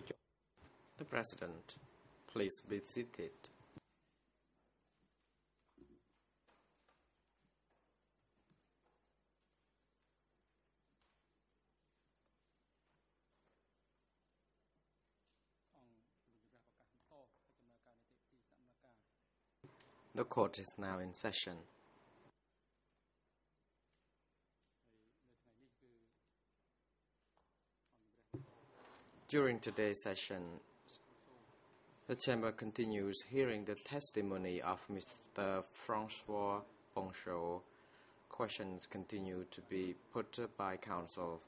The President, please be seated. The court is now in session. During today's session, the Chamber continues hearing the testimony of Mr. Francois Bonchot. Questions continue to be put by counsel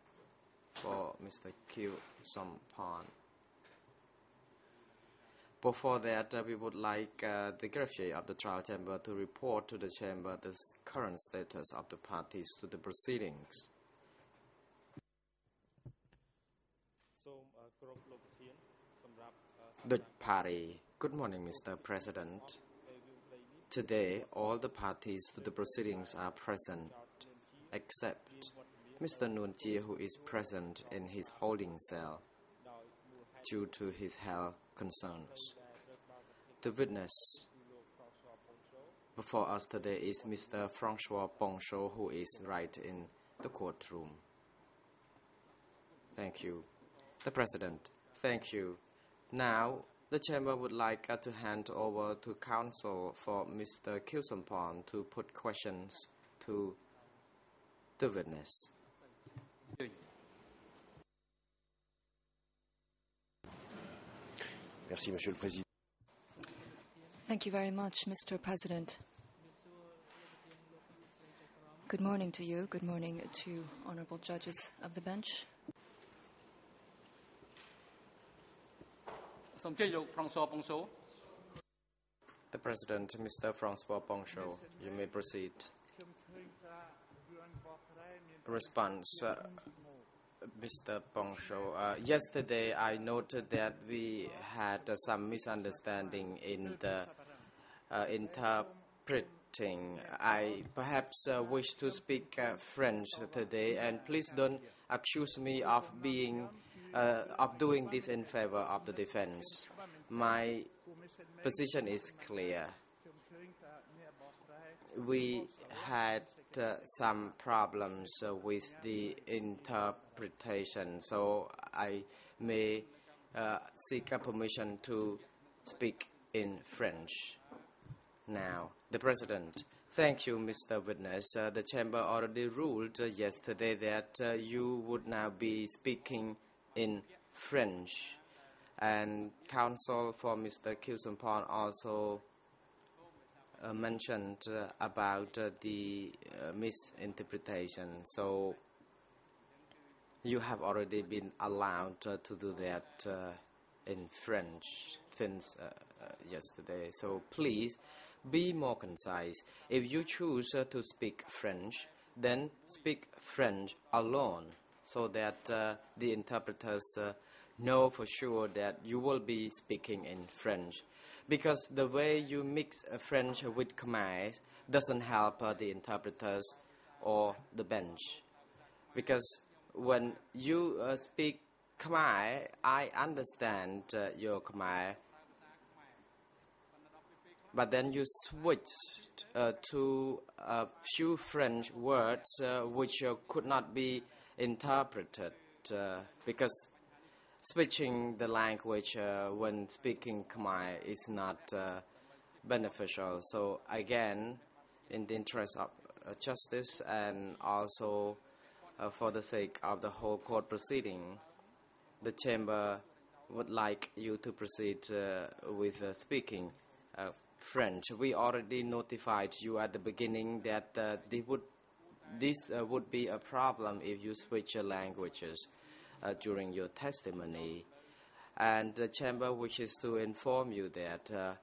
for Mr. Khieu Samphan. Before that, we would like the greffier of the trial chamber to report to the chamber the current status of the parties to the proceedings. The party. Good morning, Mr. President. Today, all the parties to the proceedings are present, except Mr. Nuon Chea, who is present in his holding cell due to his health concerns. The witness before us today is Mr. Francois Bonchot, who is right in the courtroom. Thank you. The President, thank you. Now, the Chamber would like to hand over to counsel for Mr. Khieu Samphan to put questions to the witness. Merci, Monsieur le Président. Thank you very much, Mr. President. Good morning to you. Good morning to honorable judges of the bench. The President, Mr. Francois Bonchot, you may proceed. Response, Mr. Bonchot. Yesterday, I noted that we had some misunderstanding in the interpreting. I perhaps wish to speak French today, and please don't accuse me of doing this in favor of the defense. My position is clear. We had some problems with the interpretation, so I may seek a permission to speak in French now. The President. Thank you, Mr. Witness. The Chamber already ruled yesterday that you would now be speaking in French, and counsel for Mr. Khieu Samphan also mentioned about the misinterpretation. So you have already been allowed to do that in French since yesterday. So please be more concise. If you choose to speak French, then speak French alone, so that the interpreters know for sure that you will be speaking in French. Because the way you mix French with Khmer doesn't help the interpreters or the bench. Because when you speak Khmer, I understand your Khmer, but then you switched to a few French words which could not be interpreted, because switching the language when speaking Khmer is not beneficial. So again, in the interest of justice and also for the sake of the whole court proceeding, the Chamber would like you to proceed with speaking French. We already notified you at the beginning that this would be a problem if you switch languages during your testimony. And the Chamber wishes to inform you that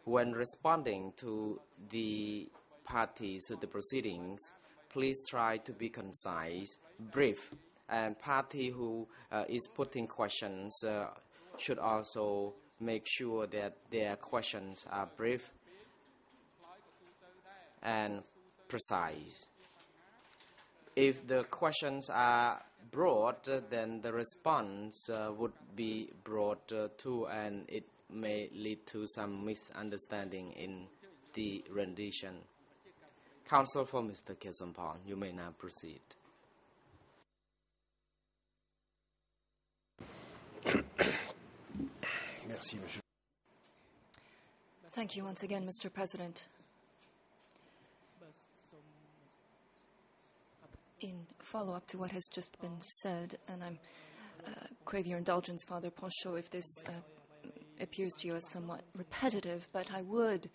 when responding to the parties to the proceedings, please try to be concise, brief, and party who is putting questions should also make sure that their questions are brief and precise. If the questions are brought, then the response would be brought too, and it may lead to some misunderstanding in the rendition. Counsel for Mr. Kyosompong, you may now proceed. Thank you once again, Mr. President. In follow-up to what has just been said, and I'm crave your indulgence, Father Ponchot, if this appears to you as somewhat repetitive, but I would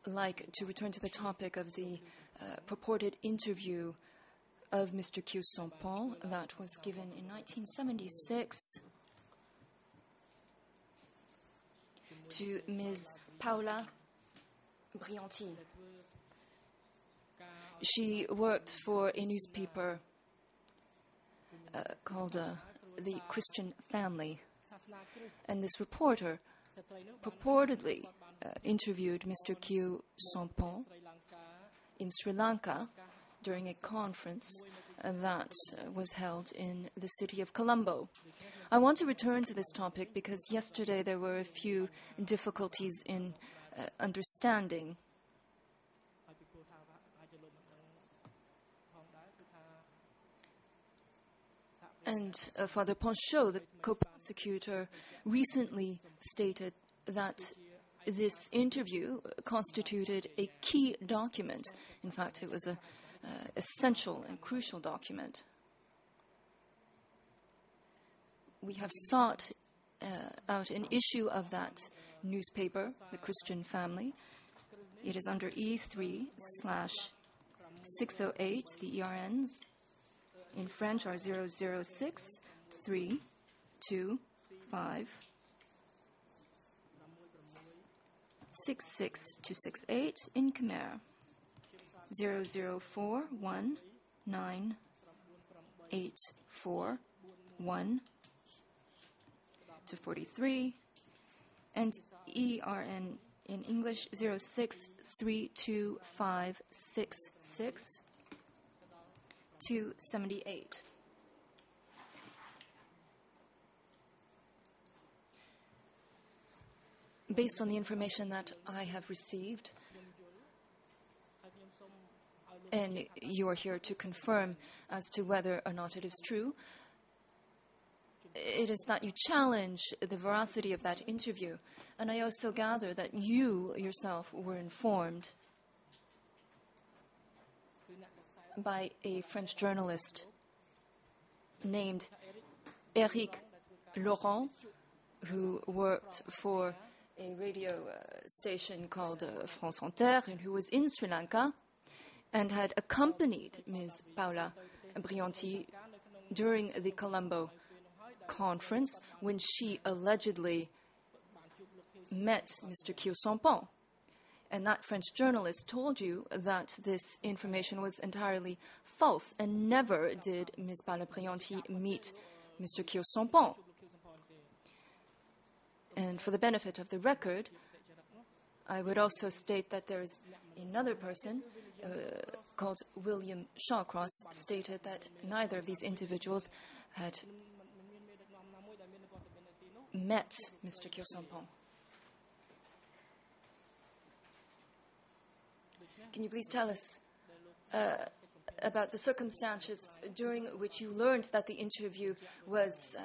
like to return to the topic of the purported interview of Mr. Kyosompong that was given in 1976 to Ms. Paula Brianti. She worked for a newspaper called The Christian Family, and this reporter purportedly interviewed Mr. Kyosompong in Sri Lanka during a conference that was held in the city of Colombo. I want to return to this topic because yesterday there were a few difficulties in understanding. And Father Ponchot, the co-prosecutor, recently stated that this interview constituted a key document. In fact, it was an essential and crucial document. We have sought out an issue of that newspaper, The Christian Family. It is under E3/608. The ERNs in French are 006 325 66268. In Khmer 004 19841 to 43, and ERN in English 06 325 66 278. Based on the information that I have received, and you are here to confirm as to whether or not it is true, it is that you challenge the veracity of that interview. And I also gather that you yourself were informed by a French journalist named Eric Laurent, who worked for a radio station called France Inter, and who was in Sri Lanka and had accompanied Ms. Paula Brianti during the Colombo conference when she allegedly met Mr. Kyosompong. And that French journalist told you that this information was entirely false, and never did Ms. Paula Brianti meet Mr. Kyosompong. And for the benefit of the record, I would also state that there is another person called William Shawcross stated that neither of these individuals had met Mr. Kyosompong. Can you please tell us about the circumstances during which you learned that the interview was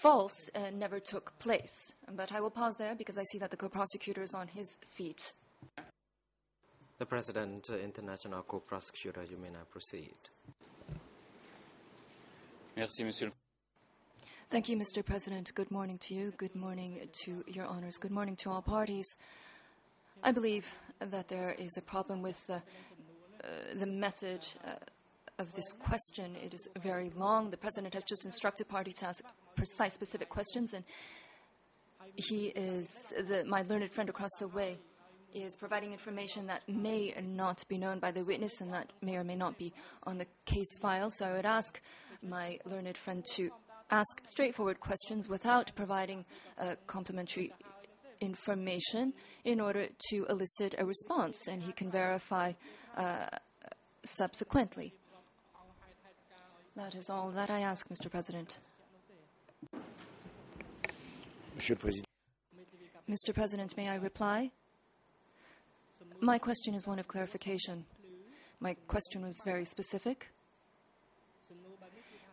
false and never took place? But I will pause there because I see that the co-prosecutor is on his feet. The President, International Co-Prosecutor, you may now proceed. Merci, Monsieur. Thank you, Mr. President. Good morning to you. Good morning to your honors. Good morning to all parties. I believe that there is a problem with the method of this question. It is very long. The President has just instructed parties to ask precise, specific questions, and he is, my learned friend across the way, is providing information that may not be known by the witness and that may or may not be on the case file. So I would ask my learned friend to ask straightforward questions without providing complementary information in order to elicit a response, and he can verify subsequently. That is all that I ask, Mr. President. Mr. President, may I reply? My question is one of clarification. My question was very specific.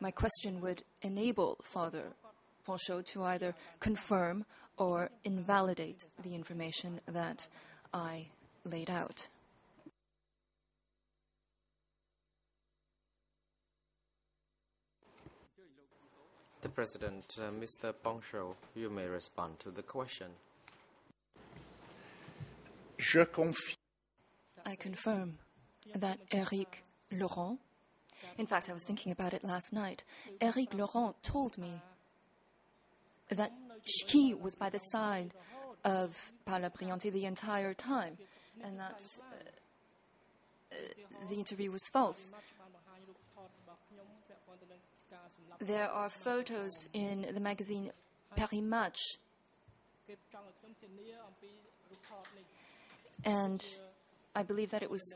My question would enable Father Ponchot to either confirm or invalidate the information that I laid out. The President, Mr. Ponchot, you may respond to the question. I confirm that Eric Laurent, in fact, I was thinking about it last night, Eric Laurent told me that he was by the side of Paula Brianti the entire time, and that the interview was false. There are photos in the magazine Paris Match, and I believe that it was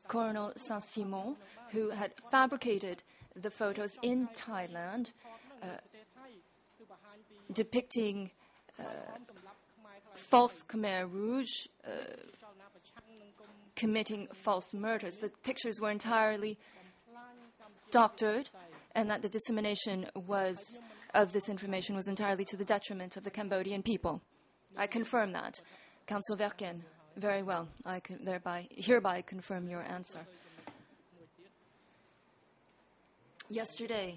Colonel Saint-Simon who had fabricated the photos in Thailand, depicting false Khmer Rouge committing false murders. The pictures were entirely doctored, and that the dissemination of this information was entirely to the detriment of the Cambodian people. I confirm that. Council Verken, very well. I can hereby confirm your answer. Yesterday,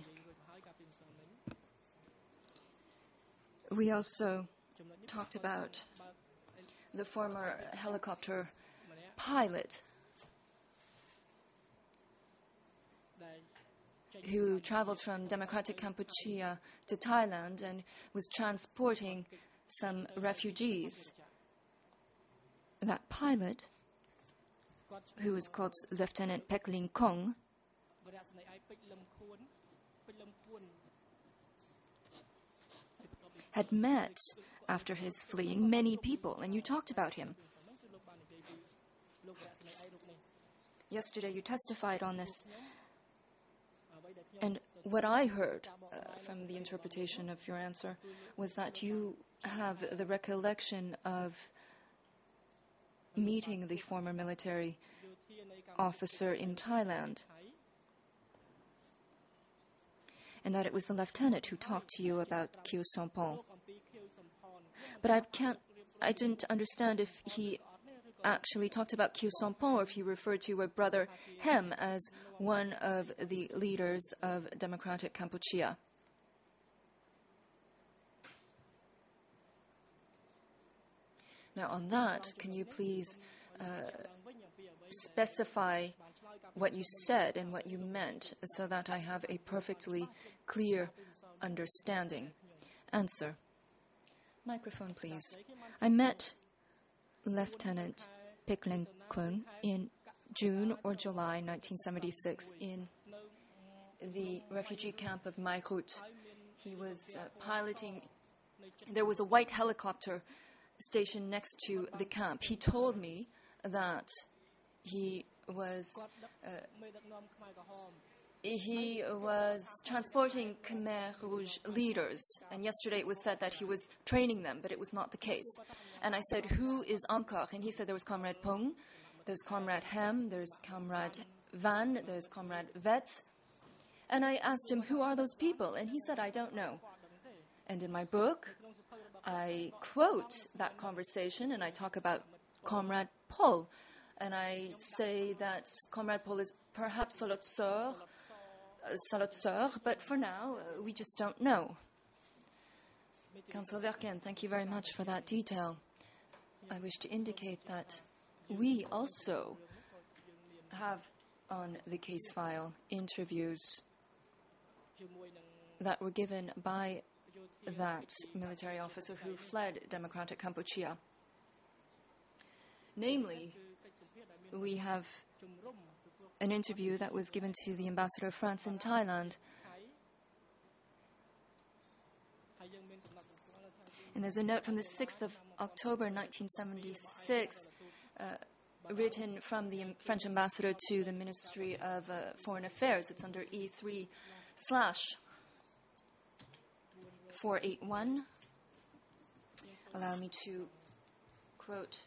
we also talked about the former helicopter pilot who traveled from Democratic Cambodia to Thailand and was transporting some refugees. That pilot, who was called Lieutenant Pek Ling Kong, had met, after his fleeing, many people, and you talked about him. Yesterday you testified on this, and what I heard from the interpretation of your answer was that you have the recollection of meeting the former military officer in Thailand, and that it was the lieutenant who talked to you about Khieu Samphan. But I didn't understand if he actually talked about Khieu Samphan or if he referred to a brother Hem as one of the leaders of Democratic Kampuchea. Now, on that, can you please specify what you said and what you meant so that I have a perfectly clear understanding? Answer. Microphone, please. I met Lieutenant Pek Ling Kong in June or July 1976 in the refugee camp of Mai Rut. He was piloting. There was a white helicopter stationed next to the camp. He told me that he was transporting Khmer Rouge leaders, and yesterday it was said that he was training them, but it was not the case. And I said, who is encore? And he said there was Comrade Pung, there's Comrade Hem, there's Comrade Van, there's Comrade Vet. And I asked him, who are those people? And he said, I don't know. And in my book, I quote that conversation, and I talk about Comrade Paul. And I say that Comrade Paul is perhaps Salotseur, but for now, we just don't know. Councillor Verken, thank you very much for that detail. I wish to indicate that we also have on the case file interviews that were given by that military officer who fled Democratic Kampuchea. Namely, we have an interview that was given to the ambassador of France in Thailand. And there's a note from the 6th of October 1976 written from the French ambassador to the Ministry of Foreign Affairs. It's under E3/481. Allow me to quote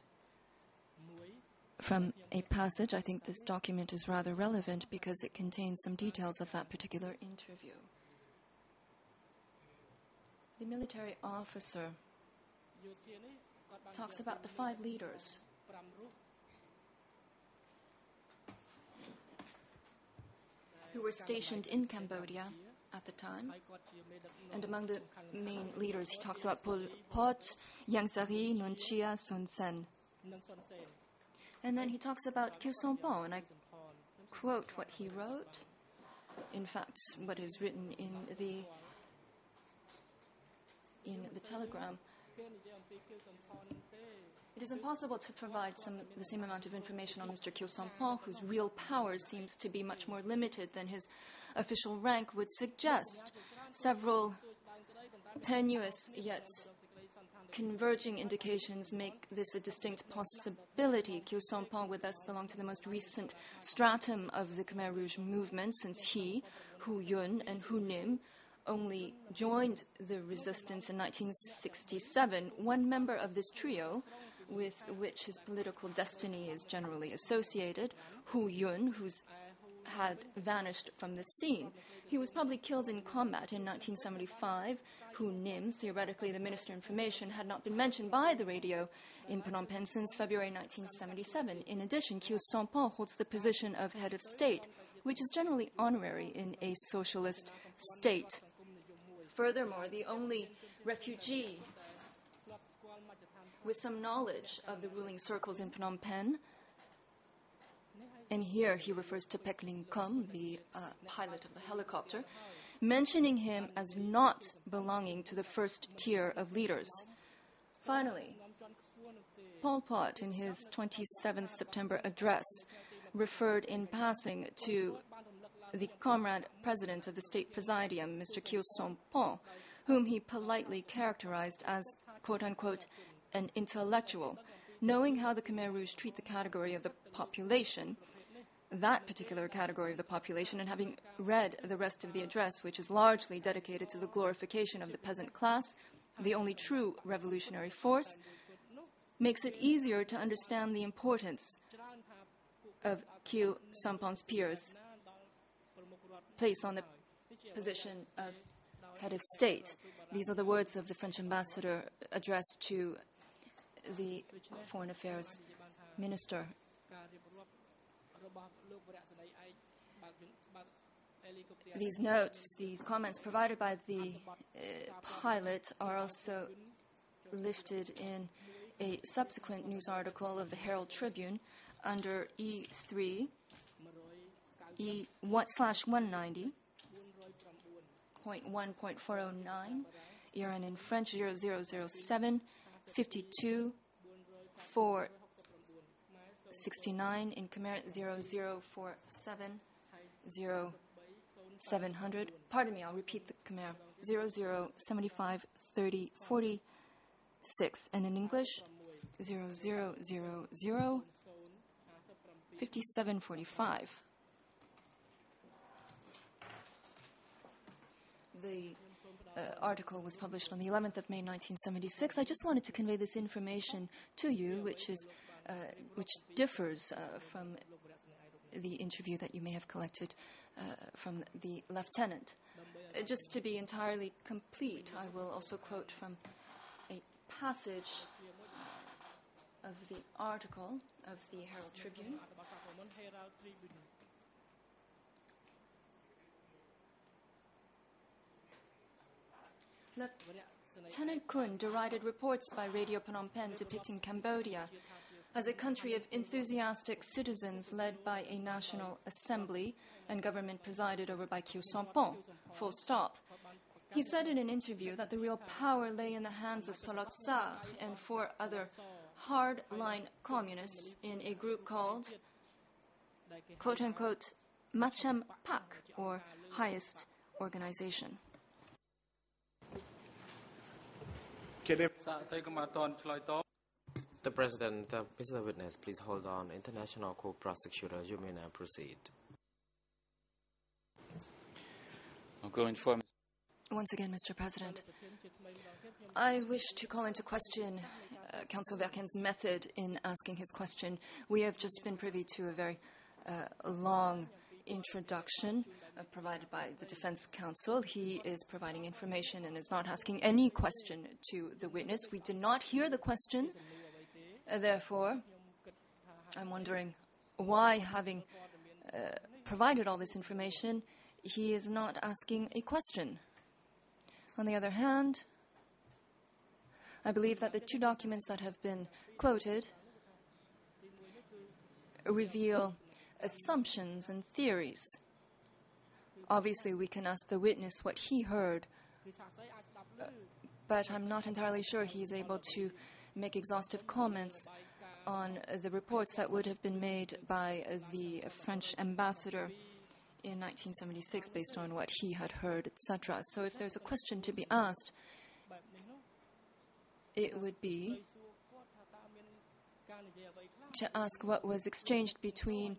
from a passage. I think this document is rather relevant because it contains some details of that particular interview. The military officer talks about the 5 leaders who were stationed in Cambodia at the time. And among the main leaders, he talks about Pol Pot, Yang Sari, Nun Chia, Sun Sen. And then he talks about Khieu Samphan, and I quote what he wrote. In fact, what is written in the telegram. It is impossible to provide the same amount of information on Mr. Khieu Samphan, whose real power seems to be much more limited than his official rank would suggest. Several tenuous yet converging indications make this a distinct possibility. Khieu Samphan would thus belong to the most recent stratum of the Khmer Rouge movement, since he, Hu Yun, and Hu Nim only joined the resistance in 1967. One member of this trio, with which his political destiny is generally associated, Hu Yun, who's had vanished from the scene. He was probably killed in combat in 1975. Hu Nim, theoretically the Minister of Information, had not been mentioned by the radio in Phnom Penh since February 1977. In addition, Khieu Samphan holds the position of head of state, which is generally honorary in a socialist state. Furthermore, the only refugee with some knowledge of the ruling circles in Phnom Penh, and here he refers to Pek Ling Kum, the pilot of the helicopter, mentioning him as not belonging to the first tier of leaders. Finally, Pol Pot, in his 27th September address, referred in passing to the comrade president of the state presidium, Mr. Khieu Samphan, whom he politely characterized as, quote-unquote, an intellectual. Knowing how the Khmer Rouge treat the category of the population, that particular category of the population, and having read the rest of the address, which is largely dedicated to the glorification of the peasant class, the only true revolutionary force, makes it easier to understand the importance of Khieu Samphan's peers' place on the position of head of state. These are the words of the French ambassador addressed to the Foreign Affairs Minister. These notes, these comments provided by the pilot are also lifted in a subsequent news article of the Herald Tribune under E3/1/190.1.409, ERN in French 0007 52 469, in Khmer 0047 0700. Pardon me, I'll repeat the Khmer 0075 30 46, and in English 0000 5745. The article was published on the 11th of May 1976. I just wanted to convey this information to you, which differs from the interview that you may have collected from the lieutenant. Just to be entirely complete, I will also quote from a passage of the article of the Herald Tribune. Lieutenant Kun derided reports by Radio Phnom Penh depicting Cambodia as a country of enthusiastic citizens led by a national assembly and government presided over by Khieu Samphan. Full stop. He said in an interview that the real power lay in the hands of Salot Sa and 4 other hard-line communists in a group called, quote-unquote, Machem Pak, or highest organization. The President, Mr. Witness, please hold on. International Co-Prosecutor, you may now proceed. Once again, Mr. President, I wish to call into question Counsel Verken's method in asking his question. We have just been privy to a very long introduction provided by the defense counsel. He is providing information and is not asking any question to the witness. We did not hear the question. Therefore, I'm wondering why, having provided all this information, he is not asking a question. On the other hand, I believe that the two documents that have been quoted reveal assumptions and theories. Obviously, we can ask the witness what he heard, but I'm not entirely sure he's able to make exhaustive comments on the reports that would have been made by the French ambassador in 1976 based on what he had heard, etc. So if there's a question to be asked, it would be to ask what was exchanged between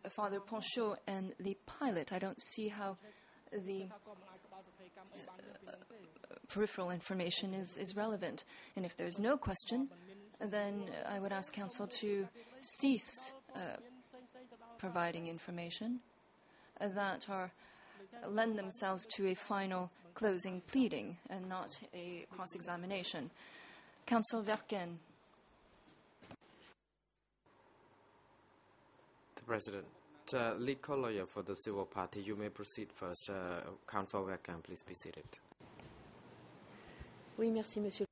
Father Ponchot and the pilot. I don't see how the peripheral information is relevant. And if there's no question, then I would ask counsel to cease providing information that lend themselves to a final closing pleading and not a cross-examination. Counsel Verken. The President, lead co-lawyer for the civil party, you may proceed first. Counsel Verken, please be seated. Oui, merci, Monsieur.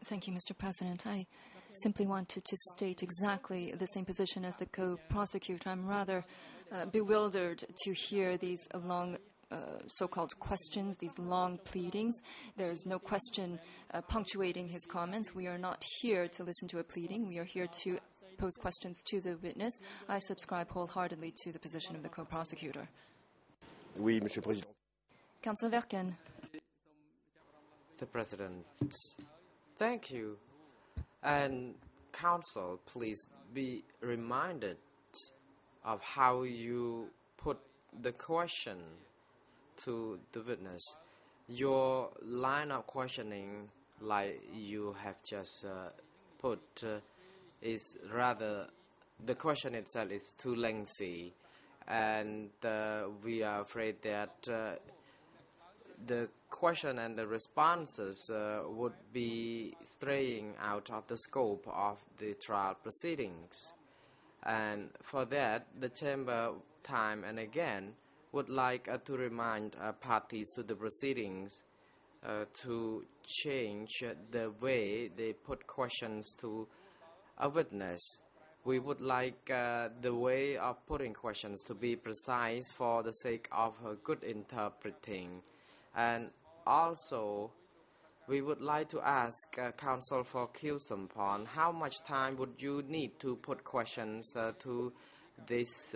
Thank you, Mr. President. I simply wanted to state exactly the same position as the co-prosecutor. I'm rather bewildered to hear these long so-called questions, these long pleadings. There is no question punctuating his comments. We are not here to listen to a pleading. We are here to pose questions to the witness. I subscribe wholeheartedly to the position of the co-prosecutor. Oui, Monsieur le Président. Counsel Verken. The President, thank you. And counsel, please be reminded of how you put the question to the witness. Your line of questioning, like you have just put, is rather, the question itself is too lengthy, and we are afraid that the question and the responses would be straying out of the scope of the trial proceedings. And for that, the Chamber, time and again, would like to remind parties to the proceedings to change the way they put questions to a witness. We would like the way of putting questions to be precise for the sake of good interpreting. And also, we would like to ask counsel for Khieu Samphan, how much time would you need to put questions to this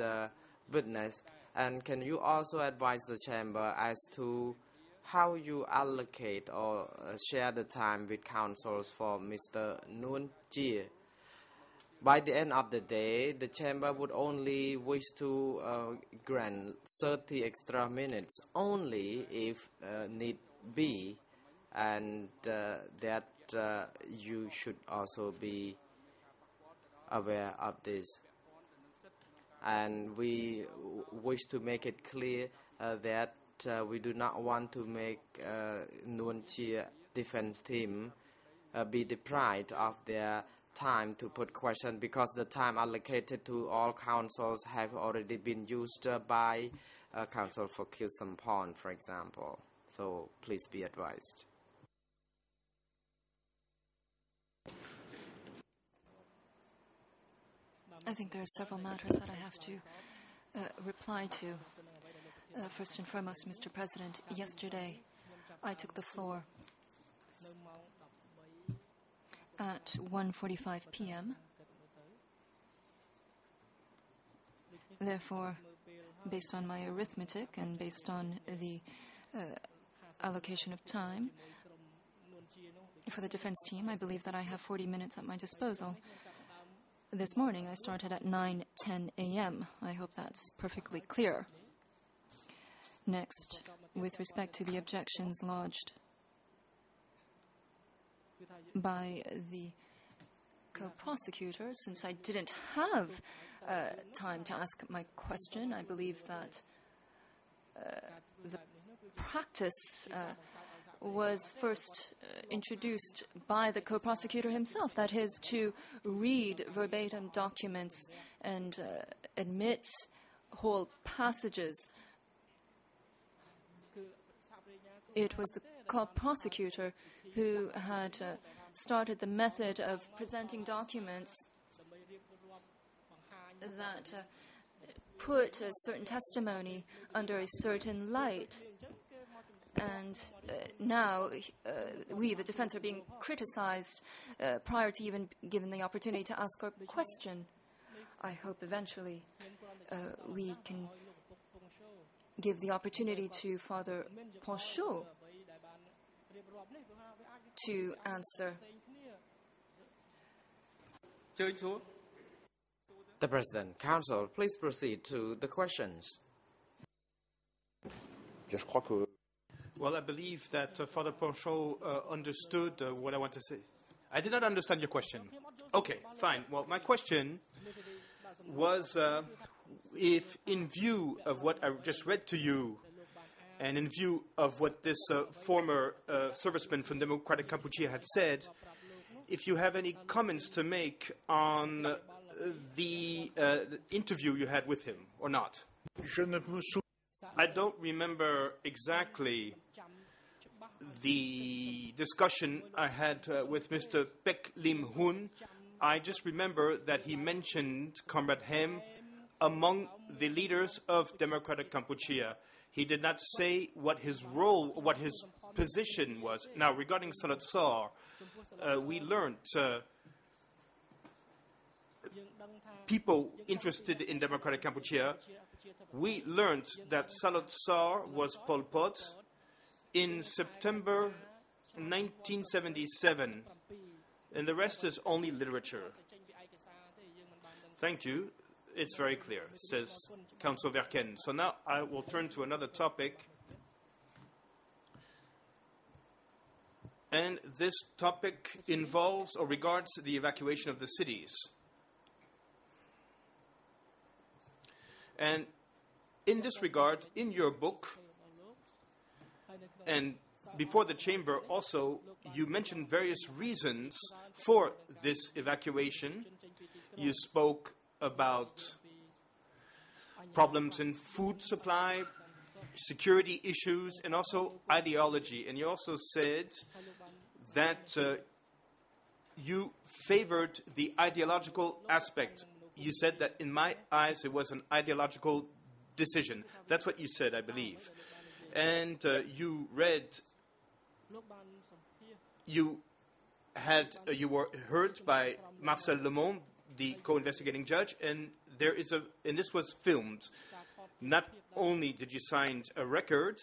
witness? And can you also advise the chamber as to how you allocate or share the time with counsels for Mr. Nguyen Chie? By the end of the day, the chamber would only wish to grant 30 extra minutes only if need be, and that you should also be aware of this. And we wish to make it clear that we do not want to make Nguyen Chie defense team be deprived of their time to put questions, because the time allocated to all counsels have already been used by counsel for Khieu Samphan, for example. So please be advised. I think there are several matters that I have to reply to. First and foremost, Mr. President, yesterday I took the floor at 1:45 p.m. Therefore, based on my arithmetic and based on the allocation of time, For the defense team, I believe that I have 40 minutes at my disposal. This morning, I started at 9:10 a.m. I hope that's perfectly clear. Next, with respect to the objections lodged by the co-prosecutor, since I didn't have time to ask my question, I believe that the practice was first introduced by the co-prosecutor himself, that is, to read verbatim documents and admit whole passages. It was the co-prosecutor who had started the method of presenting documents that put a certain testimony under a certain light. And now we, the defense, are being criticized prior to even given the opportunity to ask our question. I hope eventually we can give the opportunity to Father Ponchot to answer. The President, Counsel, please proceed to the questions. Je crois que Well, I believe that Father Ponchot understood what I want to say. I did not understand your question. Okay, fine. Well, my question was if in view of what I just read to you and in view of what this former serviceman from Democratic Cambodia had said, if you have any comments to make on the interview you had with him or not. I don't remember exactly the discussion I had with Mr. Pek Lim Hun. I just remember that he mentioned Comrade Hem among the leaders of Democratic Cambodia. He did not say what his role, what his position was. Now, regarding Salat Sar, we learned people interested in Democratic Cambodia, we learned that Salat Sar was Pol Pot in September 1977, and the rest is only literature. Thank you. It's very clear, says Counsel Verken. So now I will turn to another topic. And this topic involves or regards the evacuation of the cities. And in this regard, in your book, and before the chamber also, you mentioned various reasons for this evacuation. You spoke about problems in food supply, security issues, and also ideology. And you also said that you favored the ideological aspect. You said that, in my eyes, it was an ideological decision. That's what you said, I believe. And you read, you were heard by Marcel Lemond, the co-investigating judge, and this was filmed. Not only did you sign a record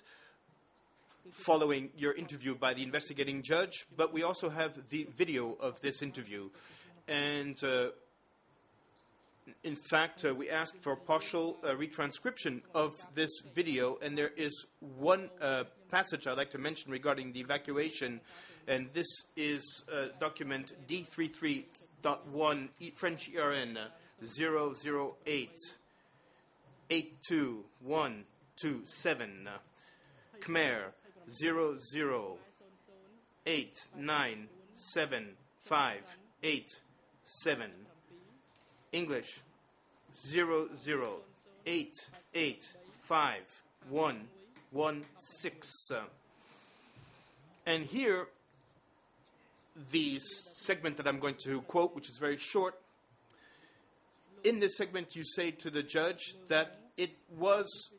following your interview by the investigating judge, but we also have the video of this interview. And in fact, we asked for partial retranscription of this video, and there is one passage I'd like to mention regarding the evacuation, and this is document D33.1, French ERN 008 82127, Khmer 00897587, English 00885116. And here, the segment that I'm going to quote, which is very short, in this segment you say to the judge that it was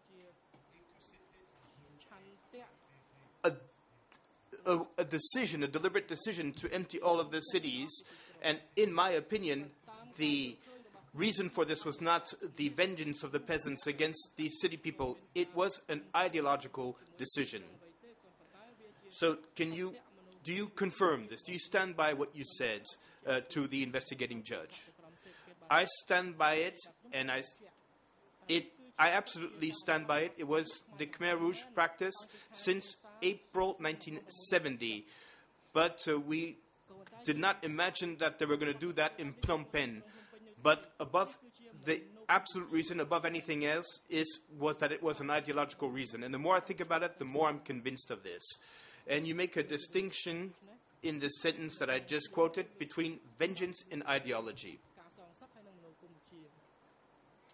a decision, a deliberate decision to empty all of the cities, and in my opinion, the reason for this was not the vengeance of the peasants against the city people. It was an ideological decision. So can you Do you confirm this? Do you stand by what you said to the investigating judge? I stand by it, and I absolutely stand by it. It was the Khmer Rouge practice since April 1970. But we did not imagine that they were going to do that in Phnom Penh. But above the absolute reason, above anything else, was that it was an ideological reason. And the more I think about it, the more I'm convinced of this. And you make a distinction in the sentence that I just quoted between vengeance and ideology.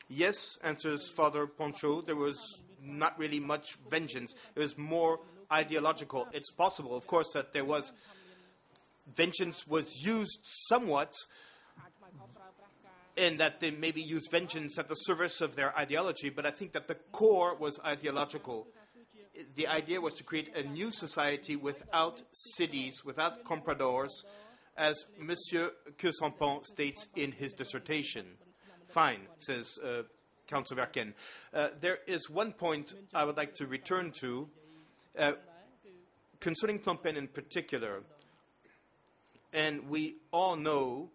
Yes, answers Father Poncho, there was not really much vengeance. It was more ideological. It's possible, of course, that there was vengeance was used somewhat, and that they maybe used vengeance at the service of their ideology, but I think that the core was ideological. The idea was to create a new society without cities, without compradors, as Monsieur Queux-Sampon states in his dissertation. Fine, says Councillor Verken. There is one point I would like to return to, concerning Phnom Penh in particular. And we all know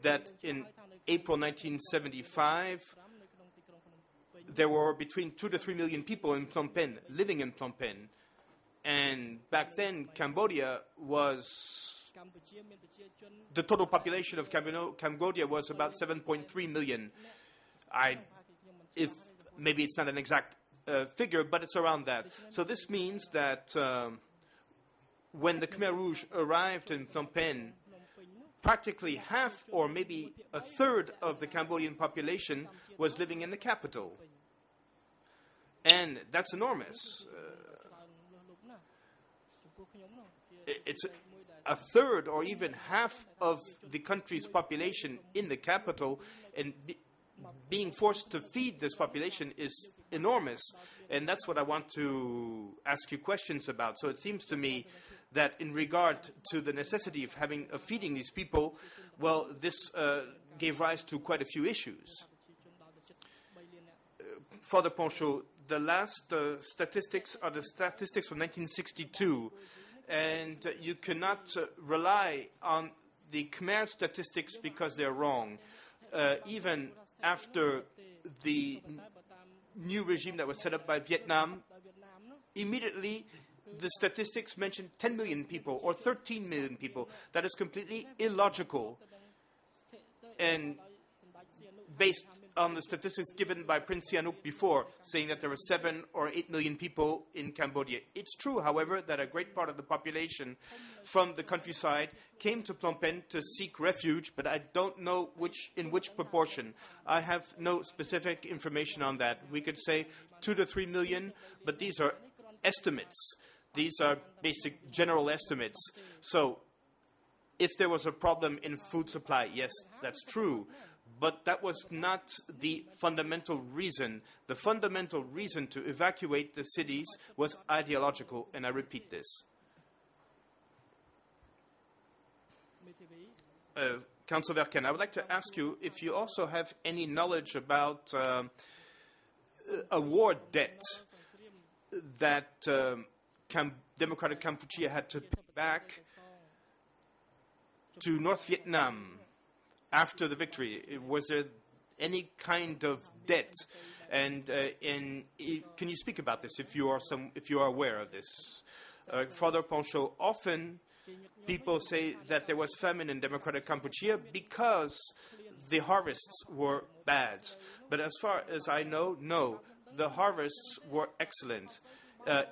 that in April 1975, there were between 2 to 3 million people in Phnom Penh, living in Phnom Penh. And back then, Cambodia was, the total population of Cambodia was about 7.3 million. If maybe it's not an exact figure, but it's around that. So this means that when the Khmer Rouge arrived in Phnom Penh, practically half or maybe a third of the Cambodian population was living in the capital. And that's enormous. It's a third or even half of the country's population in the capital, and being forced to feed this population is enormous. And that's what I want to ask you questions about. So it seems to me that in regard to the necessity of feeding these people, well, this gave rise to quite a few issues. Father Poncho, the last statistics are the statistics from 1962, and you cannot rely on the Khmer statistics because they're wrong. Even after the new regime that was set up by Vietnam, immediately the statistics mention 10 million people or 13 million people. That is completely illogical. And based on the statistics given by Prince Sihanouk before, saying that there were 7 or 8 million people in Cambodia. It's true, however, that a great part of the population from the countryside came to Phnom Penh to seek refuge, but I don't know in which proportion. I have no specific information on that. We could say 2 to 3 million, but these are estimates. These are basic general estimates. So, if there was a problem in food supply, yes, that's true. But that was not the fundamental reason. The fundamental reason to evacuate the cities was ideological, and I repeat this. Councillor Verken, I would like to ask you if you also have any knowledge about a war debt that Democratic Kampuchea had to pay back to North Vietnam after the victory. Was there any kind of debt? And can you speak about this if you are aware of this? Father Poncho, often people say that there was famine in Democratic Kampuchea because the harvests were bad. But as far as I know, no. The harvests were excellent.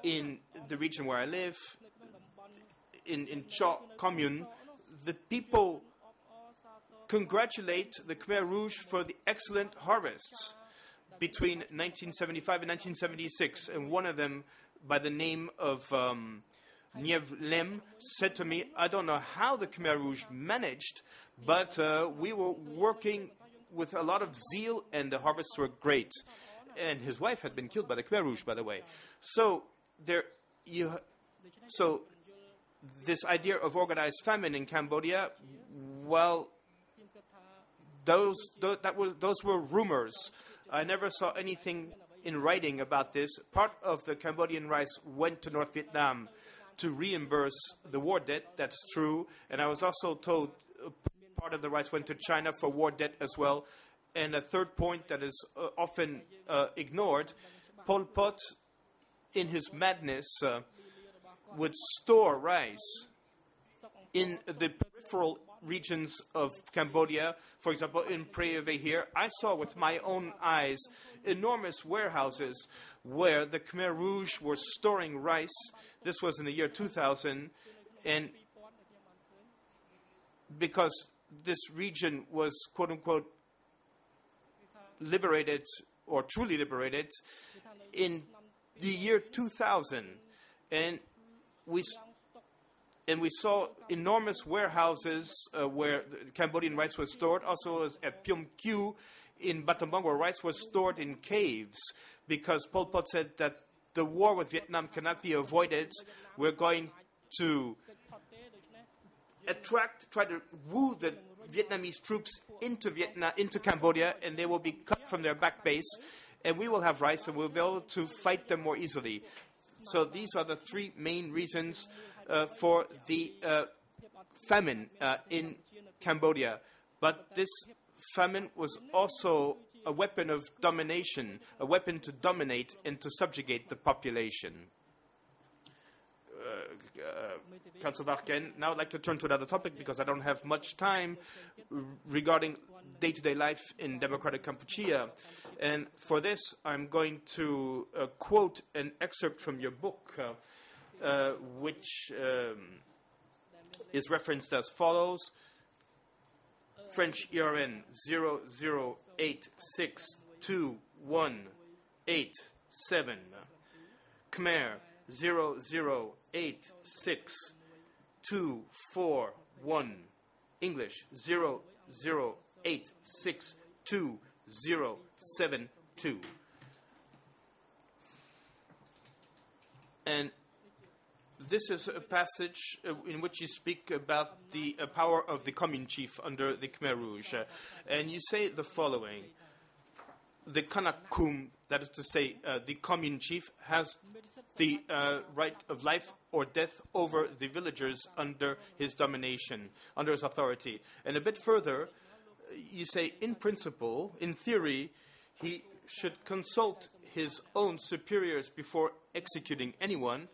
In the region where I live, in Cho commune, the people congratulate the Khmer Rouge for the excellent harvests between 1975 and 1976. And one of them, by the name of Niev Lem, said to me, I don't know how the Khmer Rouge managed, but we were working with a lot of zeal and the harvests were great. And his wife had been killed by the Khmer Rouge, by the way. So this idea of organized famine in Cambodia, well, those were rumors. I never saw anything in writing about this. Part of the Cambodian rice went to North Vietnam. to reimburse the war debt. That's true. And I was also told part of the rights went to China for war debt as well. And a third point that is often ignored, Pol Pot, in his madness, would store rice in the peripheral regions of Cambodia. For example, in Preave here, I saw with my own eyes enormous warehouses where the Khmer Rouge were storing rice. This was in the year 2000, and because this region was, quote-unquote, liberated, or truly liberated, in the year 2000, and we saw enormous warehouses where the Cambodian rice was stored. Also at Pyom Kyu in Battambang, where rice was stored in caves, because Pol Pot said that the war with Vietnam cannot be avoided. We're going to try to woo the Vietnamese troops into Cambodia, and they will be cut from their back base, and we will have rice, and we'll be able to fight them more easily. So these are the three main reasons for the famine in Cambodia. But this famine was also a weapon of domination, a weapon to dominate and to subjugate the population. Councillor Varken, now I'd like to turn to another topic because I don't have much time regarding day-to-day life in democratic Kampuchea. And for this, I'm going to quote an excerpt from your book, which is referenced as follows. French ERN 00862187. Khmer 0086241. English 008622072. And this is a passage in which you speak about the power of the commune chief under the Khmer Rouge. And you say the following. The Kanakum, that is to say, the commune chief, has the right of life or death over the villagers under his domination, under his authority. And a bit further, you say, in principle, in theory, he should consult his own superiors before executing anyone,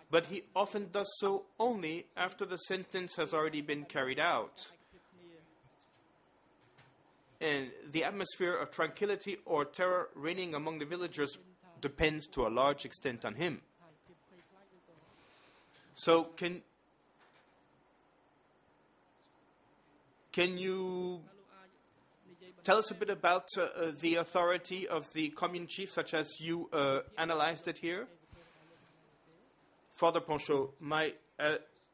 but he often does so only after the sentence has already been carried out. And the atmosphere of tranquility or terror reigning among the villagers depends to a large extent on him. So can you tell us a bit about the authority of the commune chief, such as you analyzed it here? Father Ponchot,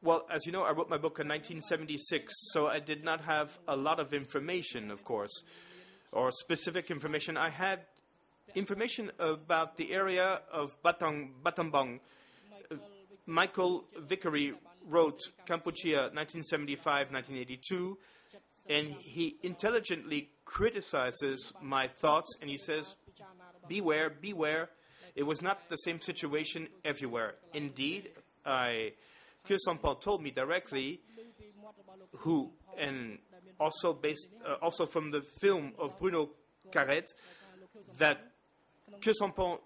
well, as you know, I wrote my book in 1976, so I did not have a lot of information, of course, or specific information. I had information about the area of Battambang. Michael Vickery wrote Kampuchea 1975-1982, and he intelligently criticizes my thoughts, and he says, beware, beware. It was not the same situation everywhere. Indeed, Khieu Samphan told me directly, and also also from the film of Bruno Carrette, that Khieu Samphan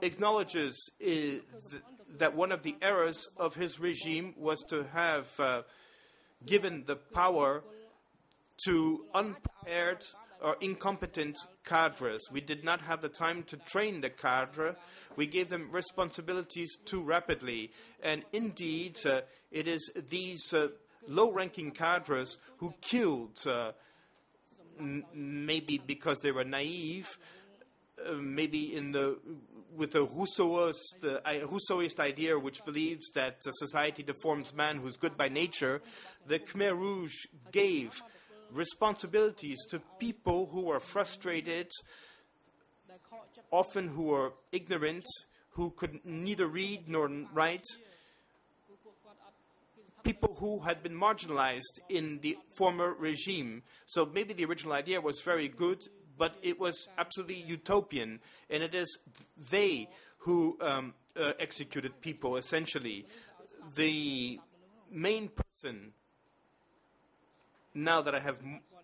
acknowledges that one of the errors of his regime was to have given the power to unprepared or incompetent cadres. We did not have the time to train the cadre. We gave them responsibilities too rapidly. And indeed, it is these low-ranking cadres who killed, maybe because they were naive, maybe with a Rousseauist idea which believes that society deforms man who's good by nature. The Khmer Rouge gave responsibilities to people who were frustrated, often who were ignorant, who could neither read nor write, people who had been marginalized in the former regime. So maybe the original idea was very good, but it was absolutely utopian, and it is they who executed people, essentially. the main person, now that I have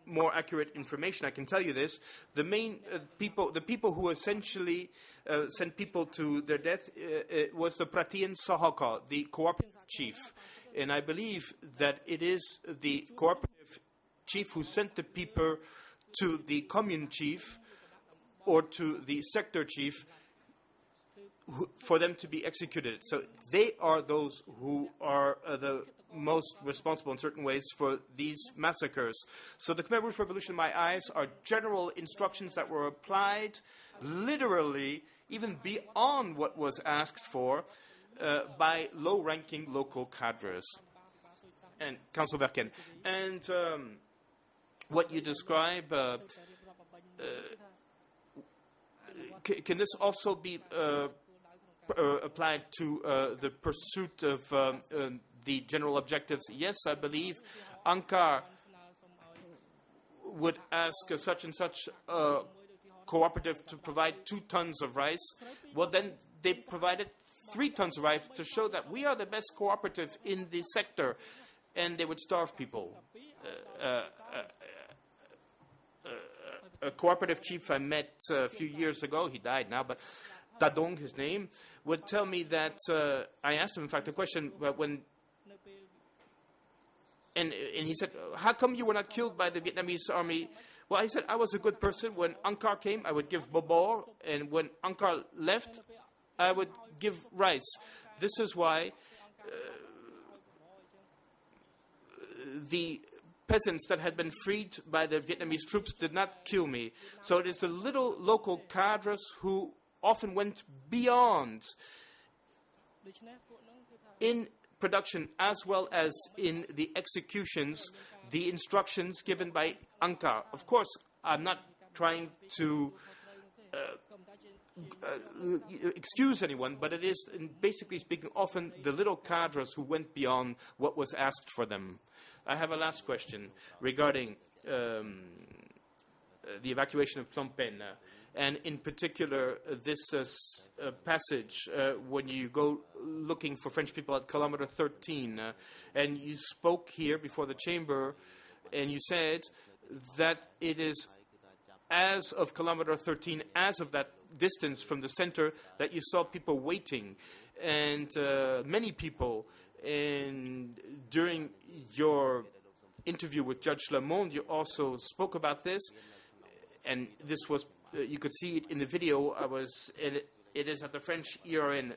more accurate information, I can tell you this, the main the people who essentially sent people to their death was the Pratian Sahaka, the cooperative chief. And I believe that it is the cooperative chief who sent the people to the commune chief or to the sector chief for them to be executed. So they are those who are the most responsible in certain ways for these massacres. So the Khmer Rouge Revolution, in my eyes, are general instructions that were applied literally even beyond what was asked for by low-ranking local cadres. And Council Verken. And what you describe, can this also be applied to the pursuit of the general objectives? Yes, I believe Ankar would ask such and such cooperative to provide 2 tons of rice. Well, then they provided 3 tons of rice to show that we are the best cooperative in the sector, and they would starve people. A cooperative chief I met a few years ago, he died now, but Tadong, his name, would tell me that, I asked him, in fact, a question, and he said, how come you were not killed by the Vietnamese army? Well, he said, I was a good person. When Ankar came, I would give bobor, and when Ankar left, I would give rice. This is why the peasants that had been freed by the Vietnamese troops did not kill me. So it is the little local cadres who often went beyond in production as well as in the executions, the instructions given by Ankar. Of course, I'm not trying to excuse anyone, but it is, basically speaking, often the little cadres who went beyond what was asked for them. I have a last question regarding the evacuation of Phnom Penh, and in particular this passage when you go looking for French people at kilometer 13, and you spoke here before the chamber, and you said that it is as of kilometer 13, as of that distance from the center, that you saw people waiting, and many people. And during your interview with Judge Lamond, you also spoke about this, and this was, you could see it in the video. It is at the French ERN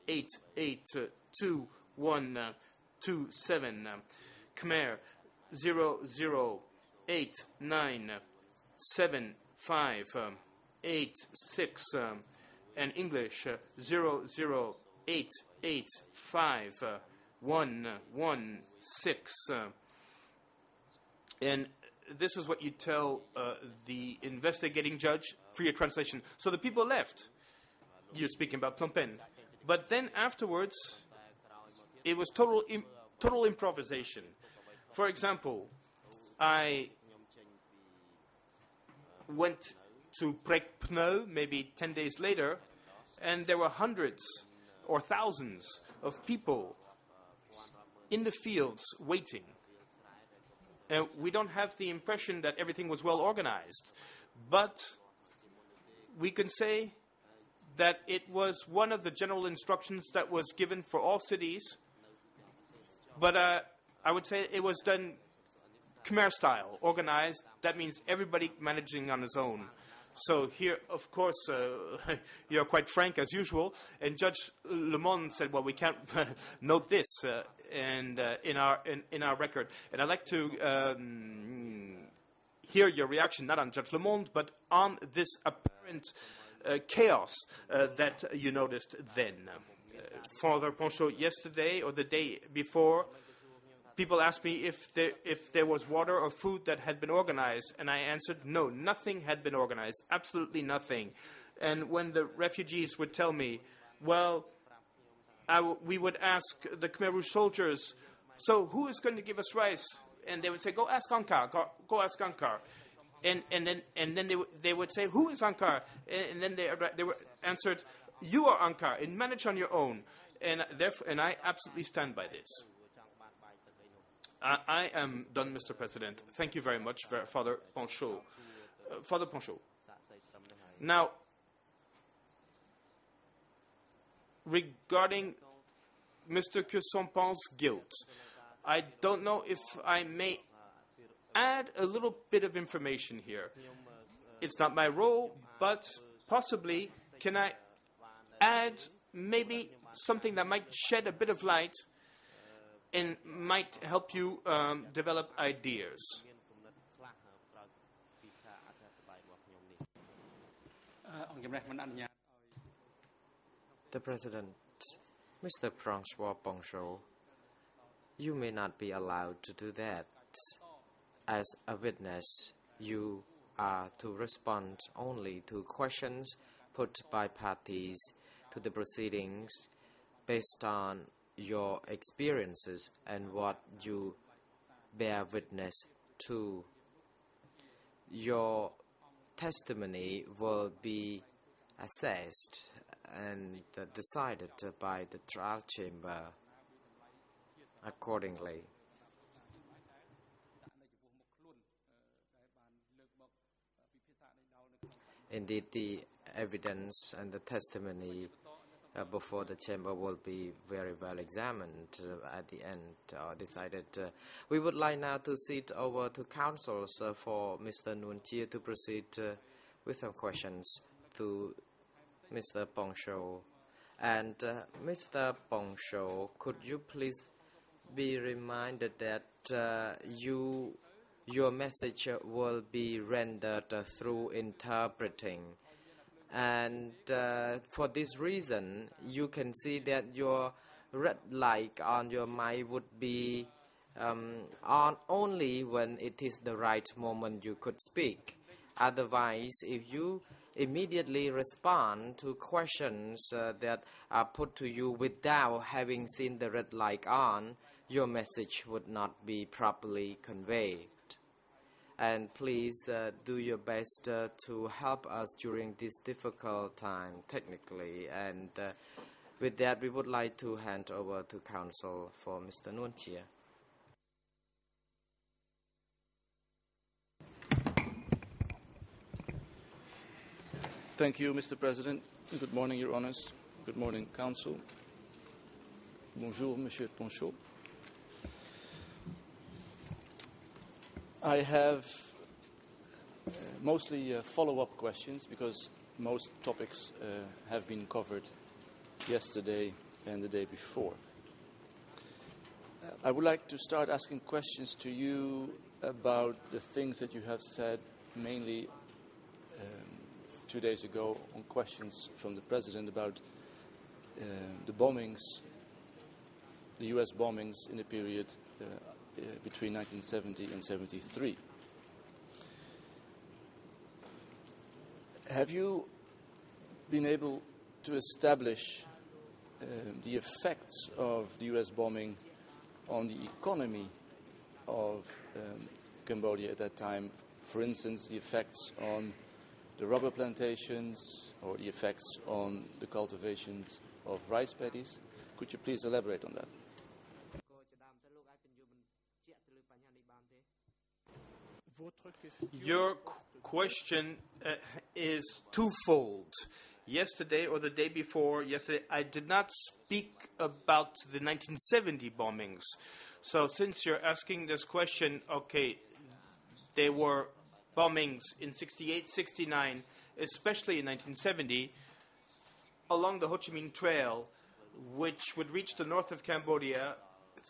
00882127, Khmer 00897586, and English 008851116. And this is what you tell the investigating judge for your translation. So the people left. You're speaking about Phnom Penh. But then afterwards, it was total improvisation. For example, I went to Prek Pneu maybe 10 days later, and there were hundreds or thousands of people in the fields waiting. And we don't have the impression that everything was well organized, but we can say that it was one of the general instructions that was given for all cities, but I would say it was done Khmer style, organized. That means everybody managing on his own. So here, of course, you're quite frank as usual. And Judge Lamond said, "Well, we can't note this in our record." And I'd like to hear your reaction, not on Judge Lamond, but on this apparent chaos that you noticed then. Father Ponchot, yesterday or the day before, people asked me if there was water or food that had been organized, and I answered, no, nothing had been organized, absolutely nothing. And when the refugees would tell me, well, we would ask the Khmer Rouge soldiers, so who is going to give us rice? And they would say, go ask Ankar, go ask Ankar. And then they would say, who is Ankar? And then they were answered, you are Ankar, and manage on your own. And therefore, and I absolutely stand by this. I am done, Mr. President. Thank you very much, Father Panchaud. Father Panchaud. Now, regarding Mr. Cusompan's guilt, I don't know if I may add a little bit of information here. It's not my role, but possibly can I add maybe something that might shed a bit of light and might help you develop ideas. The President, Mr. Francois Panchaud, you may not be allowed to do that. As a witness, you are to respond only to questions put by parties to the proceedings based on your experiences and what you bear witness to. Your testimony will be assessed and decided by the trial chamber accordingly. Indeed, the evidence and the testimony before the chamber will be very well examined at the end decided. We would like now to cede over to counsels for Mr. Nguyen Chia to proceed with some questions to Mr. Panchaud. And Mr. Panchaud, could you please be reminded that your message will be rendered through interpreting. And for this reason, you can see that your red light on your mic would be on only when it is the right moment you could speak. Otherwise, if you immediately respond to questions that are put to you without having seen the red light on, your message would not be properly conveyed. And please do your best to help us during this difficult time technically. And with that, we would like to hand over to counsel for Mr. Nguyen Chia. Thank you, Mr. President. Good morning, Your Honours. Good morning, Council. Bonjour, Monsieur Panchaud. I have mostly follow-up questions because most topics have been covered yesterday and the day before. I would like to start asking questions to you about the things that you have said mainly 2 days ago on questions from the President about the bombings, the US bombings in the period between 1970 and 73. Have you been able to establish the effects of the US bombing on the economy of Cambodia at that time? For instance, the effects on the rubber plantations or the effects on the cultivations of rice paddies. Could you please elaborate on that? Your question is twofold. Yesterday or the day before yesterday, I did not speak about the 1970 bombings. So since you're asking this question, okay, there were bombings in 68, 69, especially in 1970, along the Ho Chi Minh Trail, which would reach the north of Cambodia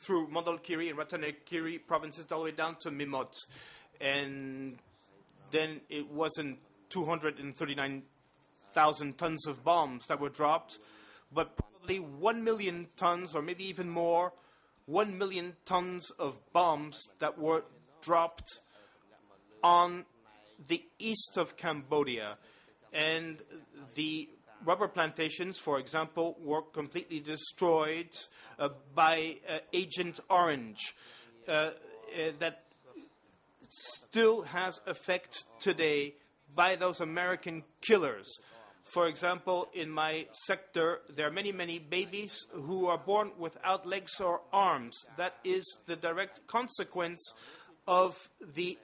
through Mondulkiri and Ratanakiri provinces all the way down to Mimot. And then it wasn't 239,000 tons of bombs that were dropped, but probably 1 million tons, or maybe even more, 1 million tons of bombs that were dropped on the east of Cambodia. And the rubber plantations, for example, were completely destroyed by Agent Orange. That still has effect today by those American killers. For example, in my sector, there are many, many babies who are born without legs or arms. That is the direct consequence of the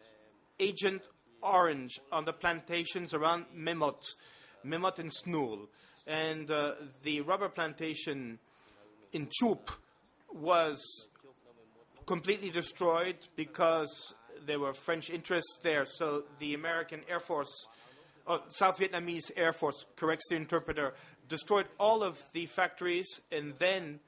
Agent Orange on the plantations around Memot and Snoel. And the rubber plantation in Chup was completely destroyed because there were French interests there. So the American Air Force, South Vietnamese Air Force, corrects the interpreter, destroyed all of the factories, and then,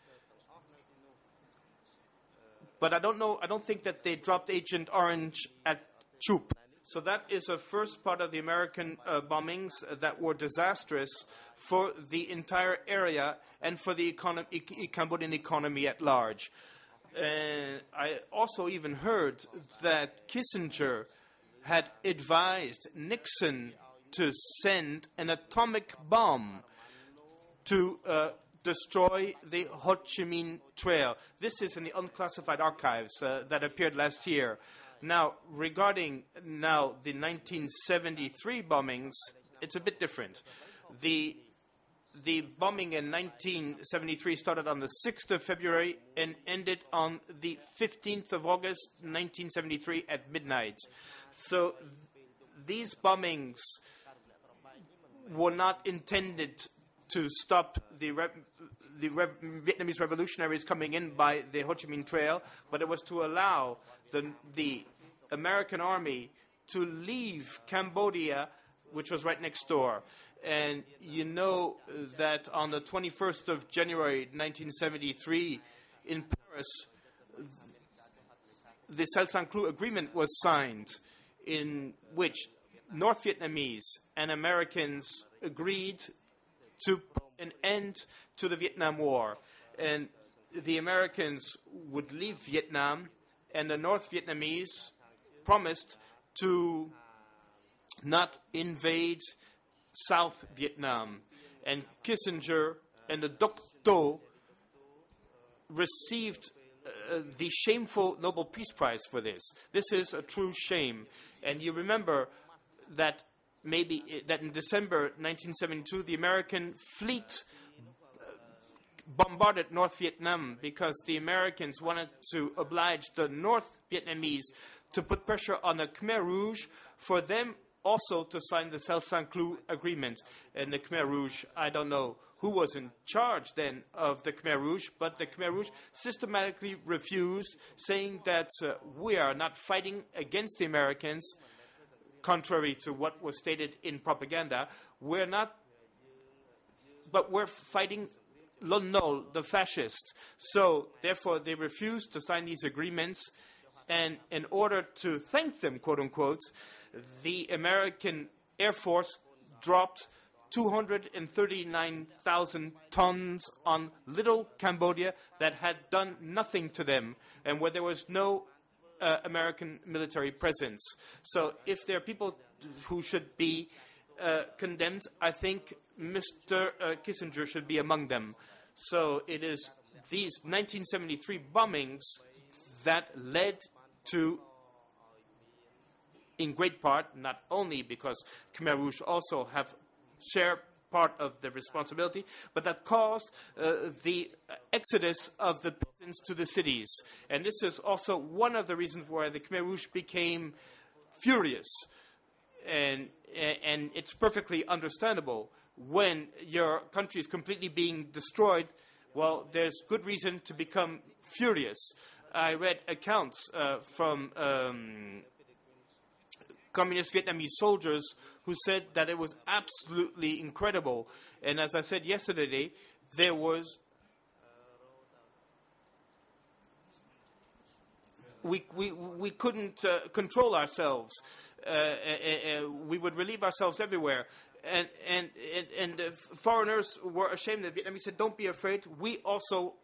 but I don't think that they dropped Agent Orange at Chup. So that is the first part of the American bombings that were disastrous for the entire area and for the Cambodian economy at large. And I also even heard that Kissinger had advised Nixon to send an atomic bomb to destroy the Ho Chi Minh Trail. This is in the unclassified archives that appeared last year. Now, regarding now the 1973 bombings, it's a bit different. The bombing in 1973 started on the 6th of February and ended on the 15th of August 1973 at midnight. So these bombings were not intended to stop the Vietnamese revolutionaries coming in by the Ho Chi Minh Trail, but it was to allow the American army to leave Cambodia, which was right next door. And you know that on the 21st of January 1973 in Paris, the Sel-San-Clou Agreement was signed, in which North Vietnamese and Americans agreed to put an end to the Vietnam War. And the Americans would leave Vietnam, and the North Vietnamese promised to not invade South Vietnam. And Kissinger and the Doc Tho received the shameful Nobel Peace Prize for this. This is a true shame. And you remember that that in December 1972, the American fleet bombarded North Vietnam because the Americans wanted to oblige the North Vietnamese to put pressure on the Khmer Rouge for them also to sign the Sel-San-Clou Agreement. And the Khmer Rouge, I don't know who was in charge then of the Khmer Rouge, but the Khmer Rouge systematically refused, saying that we are not fighting against the Americans, contrary to what was stated in propaganda. We're not, but we're fighting Lon Nol, the fascist. So, therefore, they refused to sign these agreements. And in order to thank them, quote unquote, the American Air Force dropped 239,000 tons on little Cambodia that had done nothing to them and where there was no American military presence. So if there are people who should be condemned, I think Mr. Kissinger should be among them. So it is these 1973 bombings that led to, in great part, not only because Khmer Rouge also have share part of the responsibility, but that caused the exodus of the peasants to the cities. And this is also one of the reasons why the Khmer Rouge became furious. And it's perfectly understandable. When your country is completely being destroyed, well, there's good reason to become furious. I read accounts from communist Vietnamese soldiers who said that it was absolutely incredible. And as I said yesterday, there was... We couldn't control ourselves. We would relieve ourselves everywhere. And foreigners were ashamed. The Vietnamese said, don't be afraid. We also,